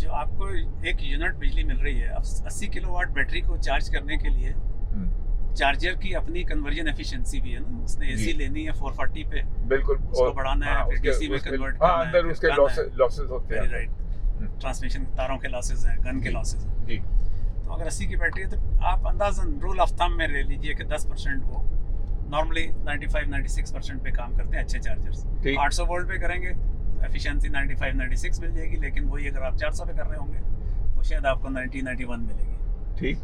जो आपको एक यूनिट बिजली मिल रही है, अब 80 किलोवाट बैटरी को चार्ज करने के लिए चार्जर की अपनी कन्वर्जन एफिशिएंसी भी है ना। उसने एसी लेनी है 440 पे, बिल्कुल, उसको बढ़ाना है, फिर डीसी में कन्वर्ट करना है, अंदर उसके लॉसेस होते हैं। राइट, ट्रांसमिशन तारों के लॉसेस हैं, गन के लॉसेस हैं। जी। तो अगर 80 की बैटरी है तो आप अंदाजन रूल ऑफ थंब में ले लीजिए कि 10% वो नॉर्मली 95-96% पे काम करते हैं अच्छे चार्जर्स। 800 वोल्ट पे करेंगे तो एफिशिएंसी 95-96 मिल जाएगी, लेकिन वही अगर आप 400 पे कर रहे होंगे तो शायद आपको 90-91 मिलेगी। ठीक।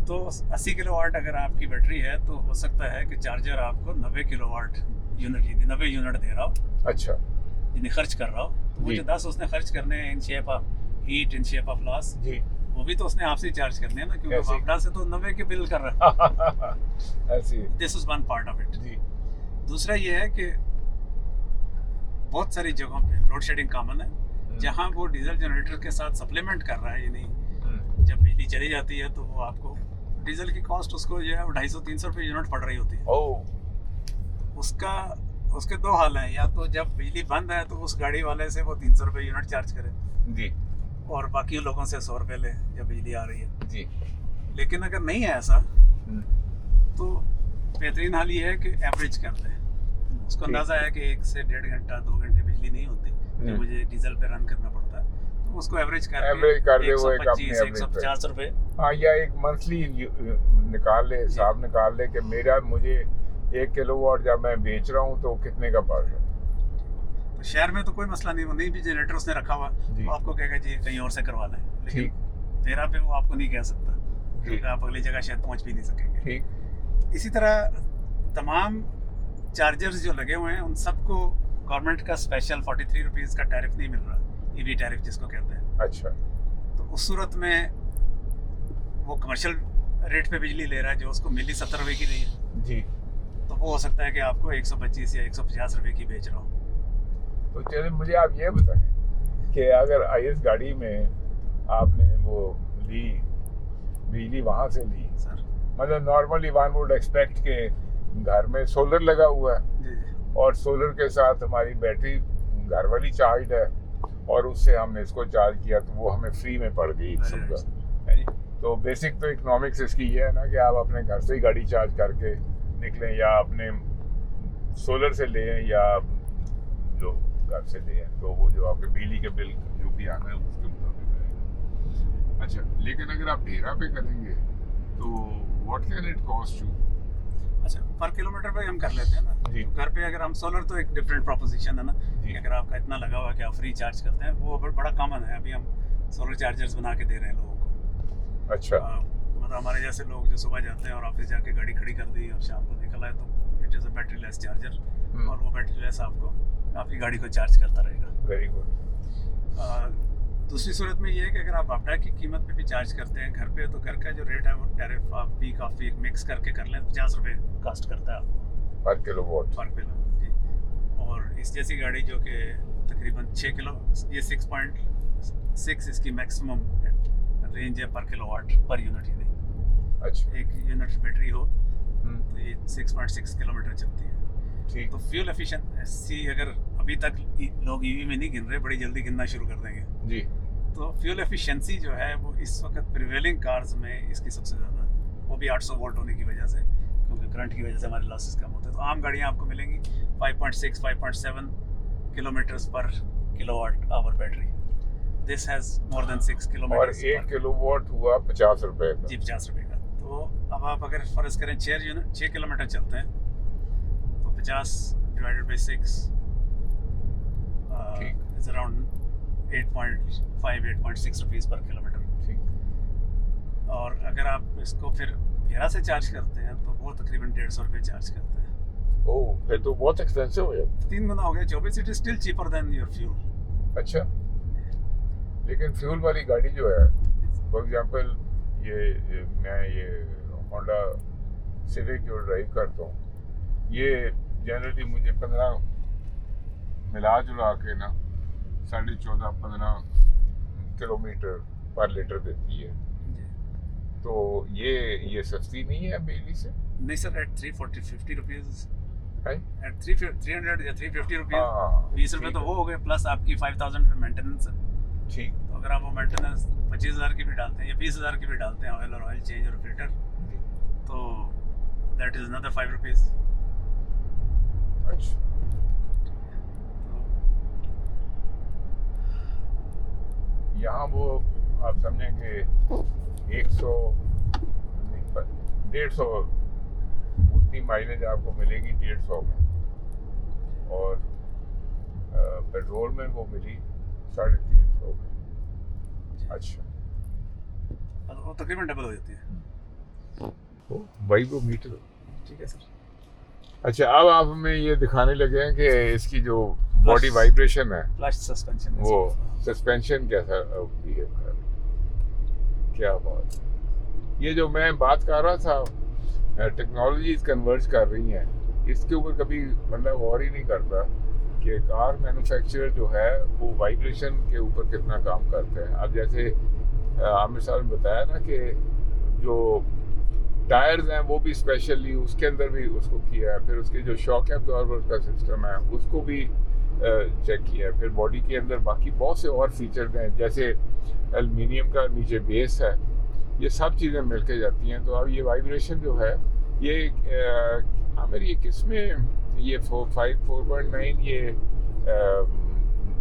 तो 80 किलोवाट अगर आपकी बैटरी है तो हो सकता है कि चार्जर आपको 90 किलोवाट यूनिट 90 यूनिट दे रहा हो। अच्छा। यानी खर्च कर रहा हो, तो वो जो 10 उसने खर्च करने हैं in shape of heat, in shape of loss, जी, वो भी तो उसने आपसे चार्ज करने हैं ना, क्योंकि वापडा से तो 90 के बिल कर रहा है। ऐसी this is one part of it. जी। दूसरा ये है कि बहुत सारी जगहों पे लोड शेडिंग कॉमन है, जहाँ वो डीजल जनरेटर के साथ सप्लीमेंट कर रहा है। यानी जब बिजली चली जाती है तो वो आपको डीजल की कॉस्ट उसको जो है 250-300 रुपये यूनिट पड़ रही होती है। उसके दो हाल हैं, या तो जब बिजली बंद है तो उस गाड़ी वाले से वो 300 रुपये यूनिट चार्ज करे जी, और बाकी लोगों से 100 रुपये ले जब बिजली आ रही है जी। लेकिन अगर नहीं है ऐसा तो बेहतरीन हाल ये है कि एवरेज कर ले। उसको अंदाज़ा है कि 1 से 1.5 घंटा 2 घंटे बिजली नहीं होती तो मुझे डीजल पे रन करना पड़ता है, तो उसको एवरेज कर दे 125-150 रुपये। हाँ, या एक मंथली निकाल ले, हिसाब निकाल ले कि मेरा मुझे 1 किलोवाट जब मैं बेच रहा हूँ तो कितने का पड़ रहा है। तो शहर में तो कोई मसला नहीं, वो नहीं भी जनरेटर उसने रखा हुआ तो आपको कहेगा जी कहीं और से करवा लें, लेकिन तेरा पे वो आपको नहीं कह सकता क्योंकि आप अगली जगह शायद पहुँच भी नहीं सकेंगे। ठीक। इसी तरह तमाम चार्जर्स जो लगे हुए हैं उन सबको गवर्नमेंट का स्पेशल 43 रुपीज़ का टैरिफ नहीं मिल रहा, ईवी टैरिफ जिसको कहते हैं। अच्छा। तो उस सूरत में वो कमर्शियल रेट पे बिजली ले रहा है जो उसको मिली 70 रुपये की नहीं है जी, तो वो हो सकता है कि आपको 125 या 150 रुपये की बेच रहा हो। तो चलिए मुझे आप ये बताएं कि अगर IS गाड़ी में आपने वो ली बिजली वहाँ से ली, सर मतलब नॉर्मली वन वुड एक्सपेक्ट के घर में सोलर लगा हुआ है जी, और सोलर के साथ हमारी बैटरी घर वाली चार्ज है और उससे हमने इसको चार्ज किया तो वो हमें फ्री में पड़ गई है जी। तो बेसिक तो इकोनॉमिक्स इसकी ये है ना कि आप अपने घर से ही गाड़ी चार्ज करके निकलें या अपने सोलर से लें या जो घर से लें, तो वो जो आपके बिजली के बिल जो भी आना है उसके मुताबिक आएगा। अच्छा, लेकिन अगर आप डेरा पे करेंगे तो what can it cost you? अच्छा, पर किलोमीटर पे हम कर लेते हैं ना जी। तो घर पे अगर हम सोलर तो एक डिफरेंट प्रोपोजिशन है ना कि अगर आपका इतना लगा हुआ है कि आप फ्री चार्ज करते हैं, वो बड़ा कॉमन है। अभी हम सोलर चार्जर्स बना के दे रहे हैं लोगों को। अच्छा। मतलब हमारे जैसे लोग जो सुबह जाते हैं और ऑफिस जाके गाड़ी खड़ी कर दी और शाम को निकल आए तो it is a battery less charger और वो बैटरी लेस आपको आपकी गाड़ी को चार्ज करता रहेगा। Very good. दूसरी सूरत में ये है कि अगर आप अपडाक की कीमत पे भी चार्ज करते हैं घर पे, तो घर का जो रेट है वो टैरिफ आप पी कॉफ़ी मिक्स करके कर लें, 50 रुपये कॉस्ट करता है आपको पर किलोवाट। पर किलो जी। और इस जैसी गाड़ी जो कि तकरीबन 6 किलो, ये 6.6 इसकी मैक्सिमम रेंज है पर किलोवाट पर यूनिट, यानी अच्छा, एक यूनिट बैटरी हो तो ये 6.6 किलोमीटर चलती है। ठीक। तो फ्यूल एफिशिएंसी अगर अभी तक लोग ईवी में नहीं गिन रहे, बड़ी जल्दी गिनना शुरू कर देंगे। जी। तो फ्यूल एफिशिएंसी जो है वो इस वक्त प्रिवेलिंग कार्स में इसकी सबसे ज़्यादा है, वो भी 800 वोल्ट होने की वजह से, क्योंकि करंट की वजह से हमारे लॉसेस कम होते हैं। तो आम गाड़ियाँ आपको मिलेंगी 5.6 5.7 किलोमीटर्स पर kilowatt hour battery. This has more than 6 और किलोमीटर। 1 किलोवाट हुआ 50 रुपए का। जी, 50 रुपये का। तो अब आप अगर फर्ज करें 6 किलोमीटर चलते हैं तो 50 divided by 6 is around 8.6 rupees पर किलोमीटर। ठीक। और अगर आप इसको फिर 11 से चार्ज करते हैं तो वो तकरीबन 150 रुपये चार्ज करते हैं। ओह, फिर तो बहुत एक्सपेंसिव हो जाता 3 गुना हो गया 24। It is still cheaper than your fuel. है। अच्छा, लेकिन फ्यूल वाली गाड़ी जो है, फॉर एग्जांपल ये मैं ये होंडा सिविक जो ड्राइव करता हूँ, ये जनरली मुझे 15 मिला जुला के ना 14.5-15 किलोमीटर पर लीटर देती है। तो ये सस्ती नहीं है बिजली से? नहीं सर, एट 350 रुपीज़ है? एट 300 या 350 रुपीज़, हाँ, 20 रुपये तो वो हो गए, प्लस आपकी 5000 मेंटेनेंस है। ठीक। तो अगर आप वो मेंटेनेंस 25,000 की भी डालते हैं या 20,000 की भी डालते हैं, ऑयल और ऑयल चेंज और फिल्टर, तो दैट इज़ अनदर 5 रुपीज़। अच्छा, यहाँ वो आप समझें कि 150 उतनी माइलेज आपको मिलेगी 150 में, और पेट्रोल में वो मिली 350 में। अच्छा, वो तकरीबन डबल हो जाती है। वाइब्रोमीटर। ठीक है सर। अच्छा, अब आप हमें ये दिखाने लगे हैं कि इसकी जो बॉडी वाइब्रेशन है, फ्लश सस्पेंशन, वो सस्पेंशन कैसा बिहेव कर रहा है। क्या बात है। ये जो मैं बात कर रहा था, टेक्नोलॉजीज कन्वर्ज कर रही हैं, इसके ऊपर कभी मतलब गौर ही नहीं करता कि कार मैन्युफैक्चरर जो है वो वाइब्रेशन के ऊपर कितना काम करते हैं। अब जैसे आमिर साहब ने बताया ना कि जो टायर्स हैं वो भी स्पेशली उसके अंदर भी उसको किया है, फिर उसके जो शॉक एब्जॉर्बर का सिस्टम है उसको भी चेक किया है, फिर बॉडी के अंदर बाकी बहुत से और फीचर्स हैं, जैसे एल्युमिनियम का नीचे बेस है, ये सब चीज़ें मिल के जाती हैं। तो अब ये वाइब्रेशन जो है ये हमारी ये किस में, ये 4.9 ये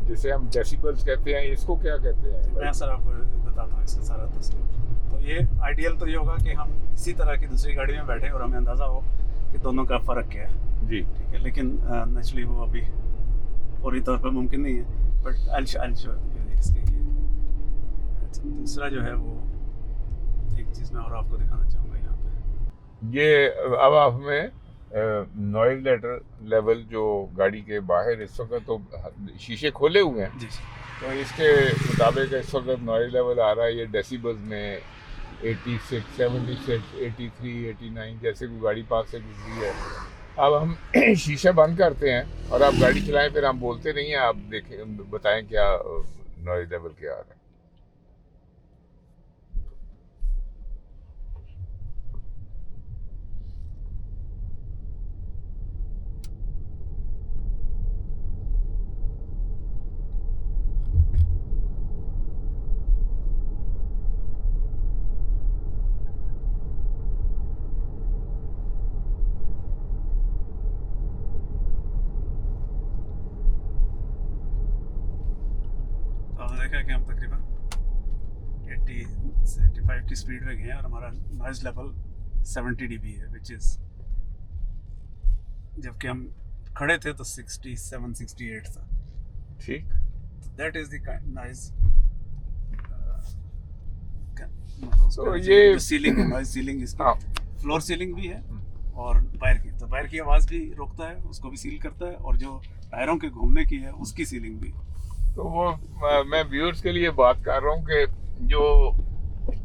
जिसे हम डेसिबल्स कहते हैं, इसको क्या कहते हैं? मैं सर आपको बताता हूँ इसका सारा तस्वीर। तो ये आइडियल तो ये होगा कि हम इसी तरह की दूसरी गाड़ी में बैठे और हमें अंदाज़ा हो कि दोनों का फ़र्क क्या है। जी, ठीक है, लेकिन नेचुरली वो अभी पूरी तौर पर मुमकिन नहीं है, बट आई शो इसके ये दूसरा जो है वो एक चीज़ मैं और आपको दिखाना चाहूँगा यहाँ पे। ये अब आप हमें नॉइज लेवल जो गाड़ी के बाहर इस वक्त तो शीशे खोले हुए हैं, जी तो इसके मुताबिक इस वक्त नॉइज लेवल आ रहा है ये डेसिबल्स में 86, 76, 83, 89, जैसे कोई गाड़ी पास से गुजरी है। अब हम शीशे बंद करते हैं और आप गाड़ी चलाएं, फिर हम बोलते नहीं हैं, आप देखें बताएं क्या नॉइज लेवल क्या आ रहा है। देखा कि हम तकरीबन 80 से 85 की स्पीड में गए हैं और हमारा नॉइज लेवल 70 dB है, विच इज़ जबकि हम खड़े थे तो 67 68 था। ठीक, that is the kind noise. तो ये सीलिंग है, नॉइज सीलिंग इसकी फ्लोर सीलिंग भी है और बाहर की, तो बाहर की आवाज़ भी रोकता है, उसको भी सील करता है, और जो टायरों के घूमने की है उसकी सीलिंग भी। तो वो मैं व्यूअर्स के लिए बात कर रहा हूँ कि जो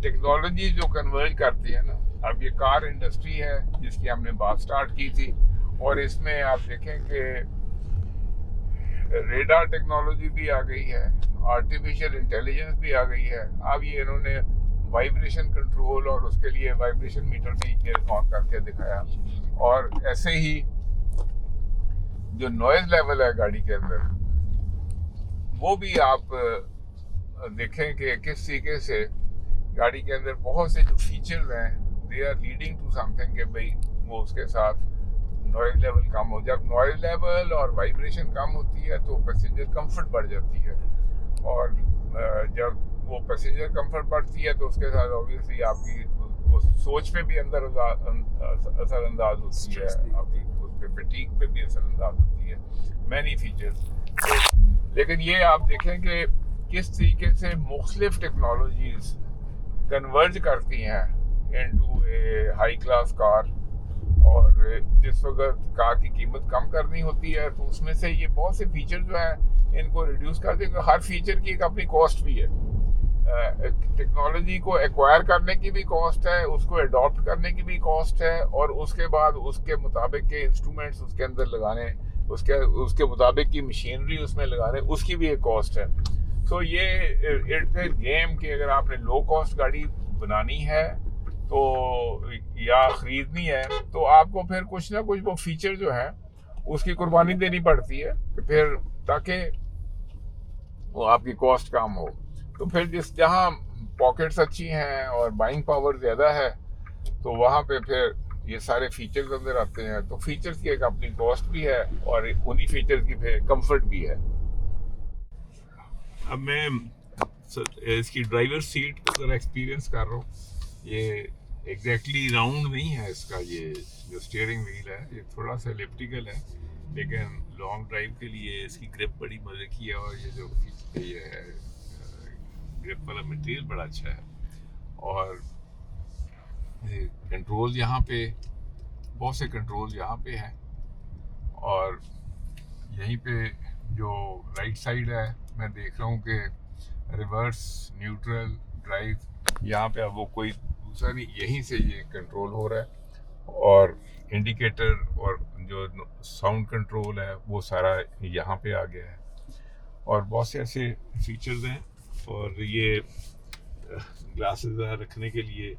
टेक्नोलॉजी जो कन्वर्ज करती है ना, अब ये कार इंडस्ट्री है जिसकी हमने बात स्टार्ट की थी, और इसमें आप देखें कि रेडार टेक्नोलॉजी भी आ गई है, आर्टिफिशियल इंटेलिजेंस भी आ गई है। अब ये इन्होंने वाइब्रेशन कंट्रोल और उसके लिए वाइब्रेशन मीटर भी ऑन करके दिखाया, और ऐसे ही जो नॉइज लेवल है गाड़ी के अंदर वो भी आप देखें कि किस तरीके से गाड़ी के अंदर बहुत से जो फीचर्स हैं they are leading to something कि भाई वो उसके साथ नॉइज लेवल कम हो। जब नॉइज लेवल और वाइब्रेशन कम होती है तो पैसेंजर कंफर्ट बढ़ जाती है, और जब वो पैसेंजर कंफर्ट बढ़ती है तो उसके साथ ऑब्वियसली आपकी वो सोच पे भी अंदर असरअंदाज होती है, आपकी उस पे फटीग पे भी असरअंदाज होती है, मैनी फीचर्स। लेकिन ये आप देखें कि किस तरीके से मुख्तलिफ टेक्नोलॉजीज कन्वर्ज करती हैं इनटू ए हाई क्लास कार, और जिस वक्त कार की कीमत कम करनी होती है तो उसमें से ये बहुत से फीचर जो हैं इनको रिड्यूस कर देंगे। हर फीचर की एक अपनी कॉस्ट भी है, टेक्नोलॉजी को एक्वायर करने की भी कॉस्ट है, उसको अडॉप्ट करने की भी कॉस्ट है, और उसके बाद उसके मुताबिक के इंस्ट्रूमेंट्स उसके अंदर लगाने, उसके मुताबिक की मशीनरी उसमें लगाने, उसकी भी एक कॉस्ट है। तो ये इट्स ए गेम कि अगर आपने लो कॉस्ट गाड़ी बनानी है तो या ख़रीदनी है तो आपको फिर कुछ ना कुछ वो फीचर जो है उसकी कुर्बानी देनी पड़ती है फिर, ताकि वो आपकी कॉस्ट कम हो। तो फिर जहाँ पॉकेट्स अच्छी हैं और बाइंग पावर ज़्यादा है तो वहाँ पे फिर ये सारे फीचर्स अंदर आते हैं। तो फीचर्स की एक अपनी कॉस्ट भी है और उन्हीं फीचर्स की फिर कंफर्ट भी है। अब मैं इसकी ड्राइवर सीट का एक्सपीरियंस कर रहा हूँ। ये एग्जैक्टली राउंड नहीं है इसका, ये जो स्टीयरिंग व्हील है ये थोड़ा सा एलिप्टिकल है, लेकिन लॉन्ग ड्राइव के लिए इसकी ग्रिप बड़ी मज़े की है, और ये जो ये है ग्रिप वाला मटेरियल बड़ा अच्छा है। और कंट्रोल यहाँ पे बहुत से कंट्रोल यहाँ पे हैं, और यहीं पे जो राइट साइड है मैं देख रहा हूँ कि रिवर्स, न्यूट्रल, ड्राइव, यहाँ पे अब वो कोई दूसरा नहीं, यहीं से ये कंट्रोल हो रहा है। और इंडिकेटर और जो साउंड कंट्रोल है वो सारा यहाँ पे आ गया है, और बहुत से ऐसे फीचर्स हैं। और ये ग्लासेस रखने के लिए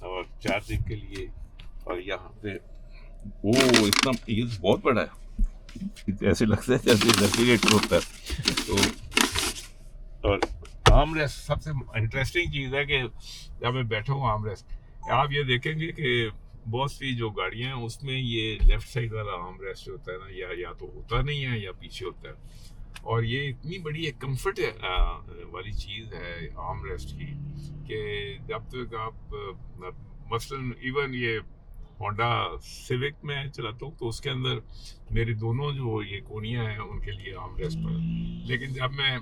और चार्जिंग के लिए, और यहाँ पे इतना ये बहुत बड़ा है, ऐसे लगता है जैसे रेफ्रिजरेटर होता है। तो और आर्म रेस्ट सबसे इंटरेस्टिंग चीज़ है कि जब मैं बैठा हूँ आर्म रेस्ट, आप ये देखेंगे कि बहुत सी जो गाड़ियाँ हैं उसमें ये लेफ़्ट साइड वाला आर्म रेस्ट होता है ना, या तो होता नहीं है या पीछे होता है। और ये इतनी बड़ी एक कंफर्ट वाली चीज़ है आर्म रेस्ट की कि जब तक आप मसलन इवन ये होंडा सिविक में चलाता हूँ तो उसके अंदर मेरे दोनों जो ये कोनियाँ हैं उनके लिए आर्म रेस्ट पर, लेकिन जब मैं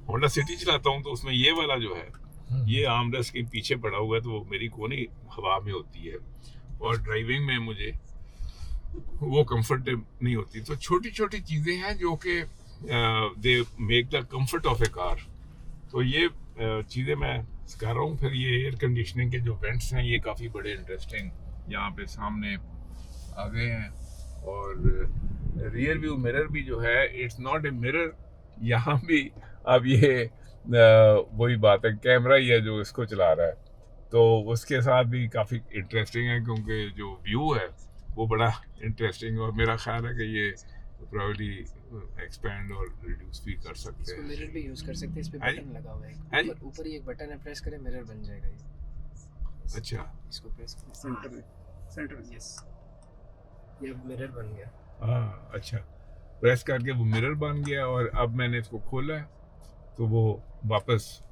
होंडा सिटी चलाता हूँ तो उसमें ये वाला जो है ये आर्म रेस्ट के पीछे पड़ा हुआ है, तो वो मेरी कोनी हवा में होती है और ड्राइविंग में मुझे वो कंफर्ट नहीं होती। तो छोटी छोटी चीज़ें हैं जो कि they make the comfort of A car. तो ये चीज़ें मैं कर रहा हूँ। फिर ये एयर कंडीशनिंग के जो वेंट्स हैं ये काफ़ी बड़े इंटरेस्टिंग यहाँ पे सामने आ गए हैं, और रियर व्यू मिरर भी जो है इट्स नॉट ए मिरर, यहाँ भी अब ये वही बात है, कैमरा ही है जो इसको चला रहा है। तो उसके साथ भी काफ़ी इंटरेस्टिंग है क्योंकि जो व्यू है वो बड़ा इंटरेस्टिंग, और मेरा ख्याल है कि ये प्रॉब्ली एक्सपेंड और रिड्यूस भी कर सकते हैं। मिरर भी यूज़ कर सकते हैं, इस पे बटन लगा हुआ है, ऊपर ही एक बटन है, प्रेस करें मिरर बन जाएगा ये। अच्छा, इसको प्रेस करें सेंटर यस, ये अब मिरर बन गया। हाँ अच्छा, प्रेस करके वो मिरर बन गया, और अब मैंने इसको खोला है तो वो वापस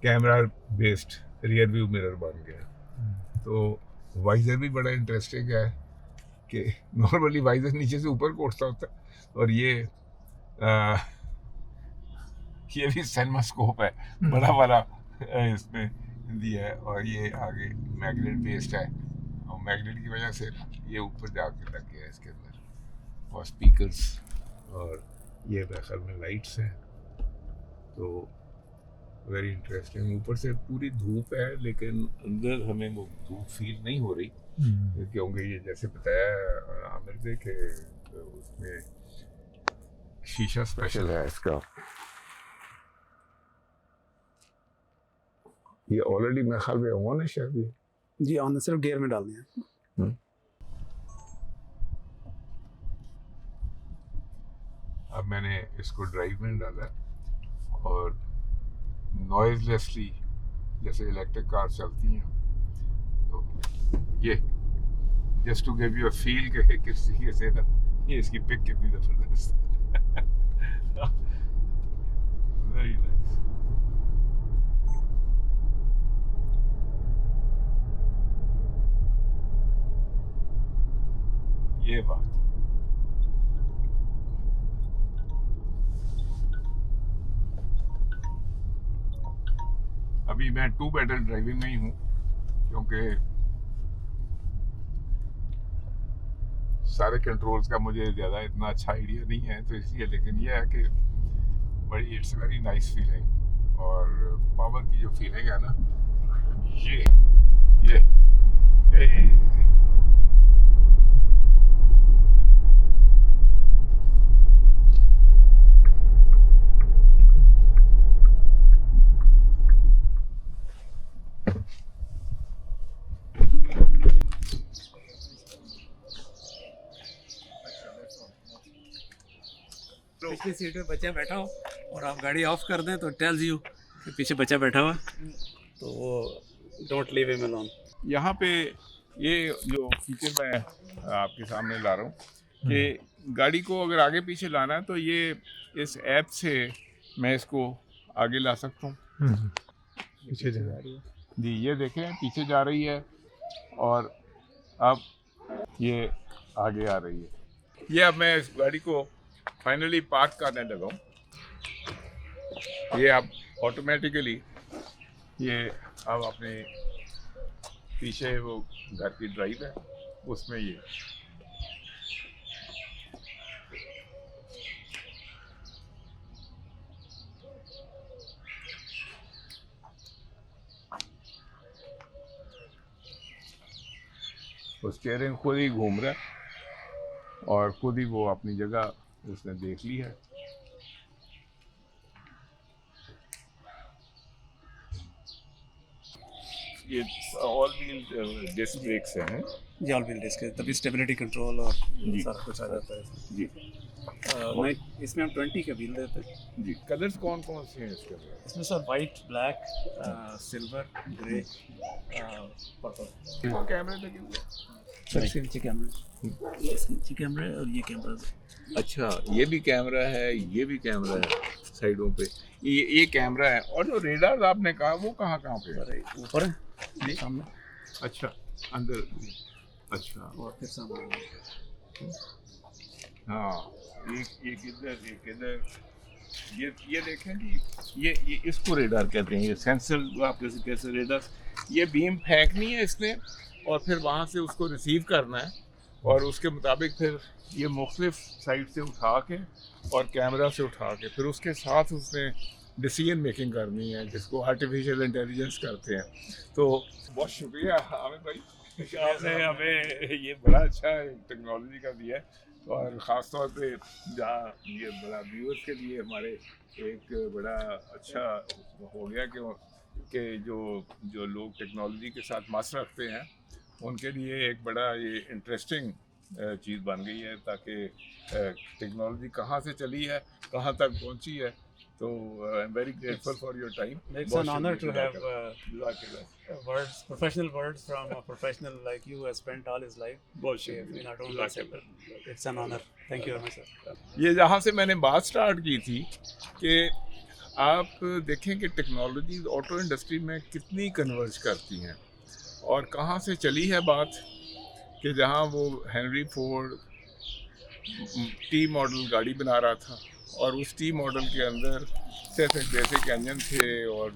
camera based rear view mirror बन गया। तो वाइजर भी बड़ा इंटरेस्टिंग है कि नॉर्मली वाइजर नीचे से ऊपर को उठता होता है, और ये भी सिनेमास्कोप है बड़ा वाला इसमें दिया है, और ये आगे मैग्नेट बेस्ड है, और मैग्नेट की वजह से ये ऊपर जाके लग गया इसके अंदर, और स्पीकर्स और ये बैखल में लाइट्स हैं, तो वेरी इंटरेस्टिंग। ऊपर से पूरी धूप है लेकिन अंदर हमें वो धूप फील नहीं हो रही, क्योंकि ये जैसे बताया आमिर ने कि उसमें शीशा स्पेशल है इसका। ये ऑलरेडी मेरे ख्याल में ऑन है शायद ये। जी ऑन, सिर्फ गियर में डालनी है। अब मैंने इसको ड्राइव में डाला और नॉइजलेसली जैसे इलेक्ट्रिक कार चलती हैं, तो ये just to give you a feel कि किस तरीके से ना ये इसकी पिक कितनी जबरदस्त वेरी नाइस। ये बात अभी मैं 2 पैडल ड्राइविंग में ही हूँ, क्योंकि सारे कंट्रोल्स का मुझे ज़्यादा इतना अच्छा आइडिया नहीं है, तो इसलिए। लेकिन ये है कि बड़ी इट्स वेरी नाइस फीलिंग, और पावर की जो फीलिंग है ना, ये पिछली सीट पे बच्चा बैठा हो और आप गाड़ी ऑफ कर दें तो टेल्स यू कि पीछे बच्चा बैठा हुआ है, तो वो डोंट लीव हिम अलोन। यहाँ पे ये जो फीचर मैं आपके सामने ला रहा हूँ कि गाड़ी को अगर आगे पीछे लाना है तो ये इस ऐप से मैं इसको आगे ला सकता हूँ। पीछे जा रही है। जी ये देखें पीछे जा रही है और अब ये आगे आ रही है। ये अब मैं इस गाड़ी को फाइनली पार्क करने लगा हूँ। ये अब ऑटोमेटिकली ये अब अपने पीछे वो घर की ड्राइव है उसमें ये वो स्टीयरिंग खुद ही घूम रहा है और खुद ही वो अपनी जगह उसने देख ली है। ये ऑल व्हील डिस्क ब्रेक्स हैं जी, ऑल व्हील डिस्क है, तभी स्टेबिलिटी कंट्रोल और जी। सारा कुछ आ जाता है। जी। नहीं, इसमें हम 20 के व्हील देते हैं। जी कलर्स कौन कौन से हैं इसके अंदर? इसमें sir white, black, silver, grey, purple. वो कैमरे लगे हुए हैं। सर इसके नीचे कैमरे, इसके नीचे कैमरे और ये कैमरा। अच्छा ये भी कैमरा है, ये भी कैमरा है साइडों पे, ये कैमरा है। और जो रेडार आपने कहा वो कहाँ पे है? ऊपर है सामने, अच्छा अंदर, अच्छा और फिर सामने। हाँ एक इधर ये देखें कि ये इसको रेडार कहते हैं। ये सेंसर आप कैसे रेडार, ये बीम फेंकनी है इसने और फिर वहाँ से उसको रिसीव करना है और उसके मुताबिक फिर ये मुख्तलिफ साइड से उठा के और कैमरा से उठा के फिर उसके साथ उसने डिसीजन मेकिंग करनी है, जिसको आर्टिफिशियल इंटेलिजेंस करते हैं। तो बहुत शुक्रिया आमिर भाई, आपने हमें ये बड़ा अच्छा टेक्नोलॉजी का दिया है, और ख़ास तौर पे जहाँ ये बड़ा व्यूअर्स के लिए हमारे एक बड़ा अच्छा हो गया कि जो लोग टेक्नोलॉजी के साथ मस रखते हैं उनके लिए एक बड़ा ये इंटरेस्टिंग चीज़ बन गई है, ताकि टेक्नोलॉजी कहाँ से चली है, कहाँ तक पहुँची है। तो I am very grateful for your time. It's an honor to have words, professional words from a professional like you who has spent all his life in automobile sector. It's an honor. Thank you very much, sir. ये जहाँ से मैंने बात start की थी कि आप देखें कि टेक्नोलॉजी ऑटो इंडस्ट्री में कितनी कन्वर्ज करती हैं और कहाँ से चली है बात कि जहाँ वो हेनरी फोर्ड टी मॉडल गाड़ी बना रहा था और उस टी मॉडल के अंदर सिर्फ एक बेसिक इंजन थे और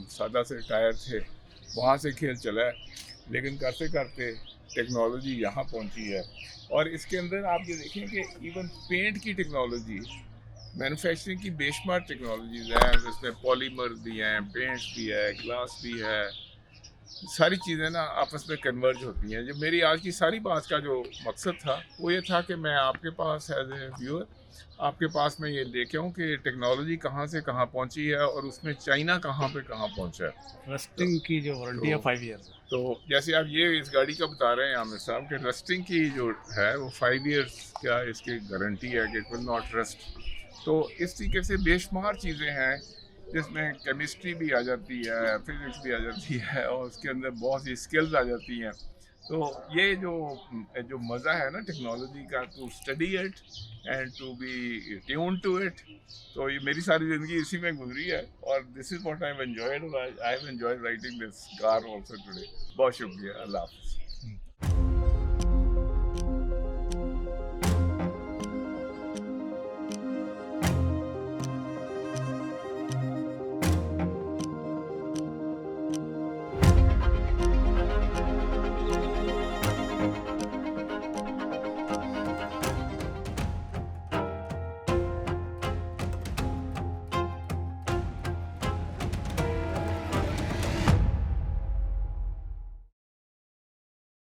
सादा से टायर थे, वहाँ से खेल चला है। लेकिन करते करते टेक्नोलॉजी यहाँ पहुँची है और इसके अंदर आप ये देखें कि इवन पेंट की टेक्नोलॉजी मैन्युफैक्चरिंग की बेशुमार टेक्नोलॉजीज हैं, इसमें पॉलीमर भी हैं, पेंट्स भी है, ग्लास भी है, सारी चीज़ें ना आपस में कन्वर्ज होती हैं। जो मेरी आज की सारी बात का जो मकसद था वो ये था कि मैं आपके पास एज ए व्यूअर आपके पास मैं ये लेके आऊँ कि टेक्नोलॉजी कहाँ से कहाँ पहुँची है और उसमें चाइना कहाँ पे कहाँ पहुँचा है। रस्टिंग की जो वारंटी है 5 ईयर्स। तो जैसे आप ये इस गाड़ी का बता रहे हैं आमिर साहब कि रस्टिंग की जो है वो 5 ईयर्स क्या इसकी गारंटी है कि इट विल नॉट रस्ट। तो इस तरीके से बेशुमार चीज़ें हैं जिसमें केमिस्ट्री भी आ जाती है, फिजिक्स भी आ जाती है और उसके अंदर बहुत सी स्किल्स आ जाती हैं। तो ये जो मज़ा है ना टेक्नोलॉजी का, to study it and to be tune to it, तो ये मेरी सारी ज़िंदगी इसी में गुजरी है और this is what I have enjoyed. I have enjoyed writing this car also today. बहुत शुक्रिया, अल्लाह हाफ़िज़।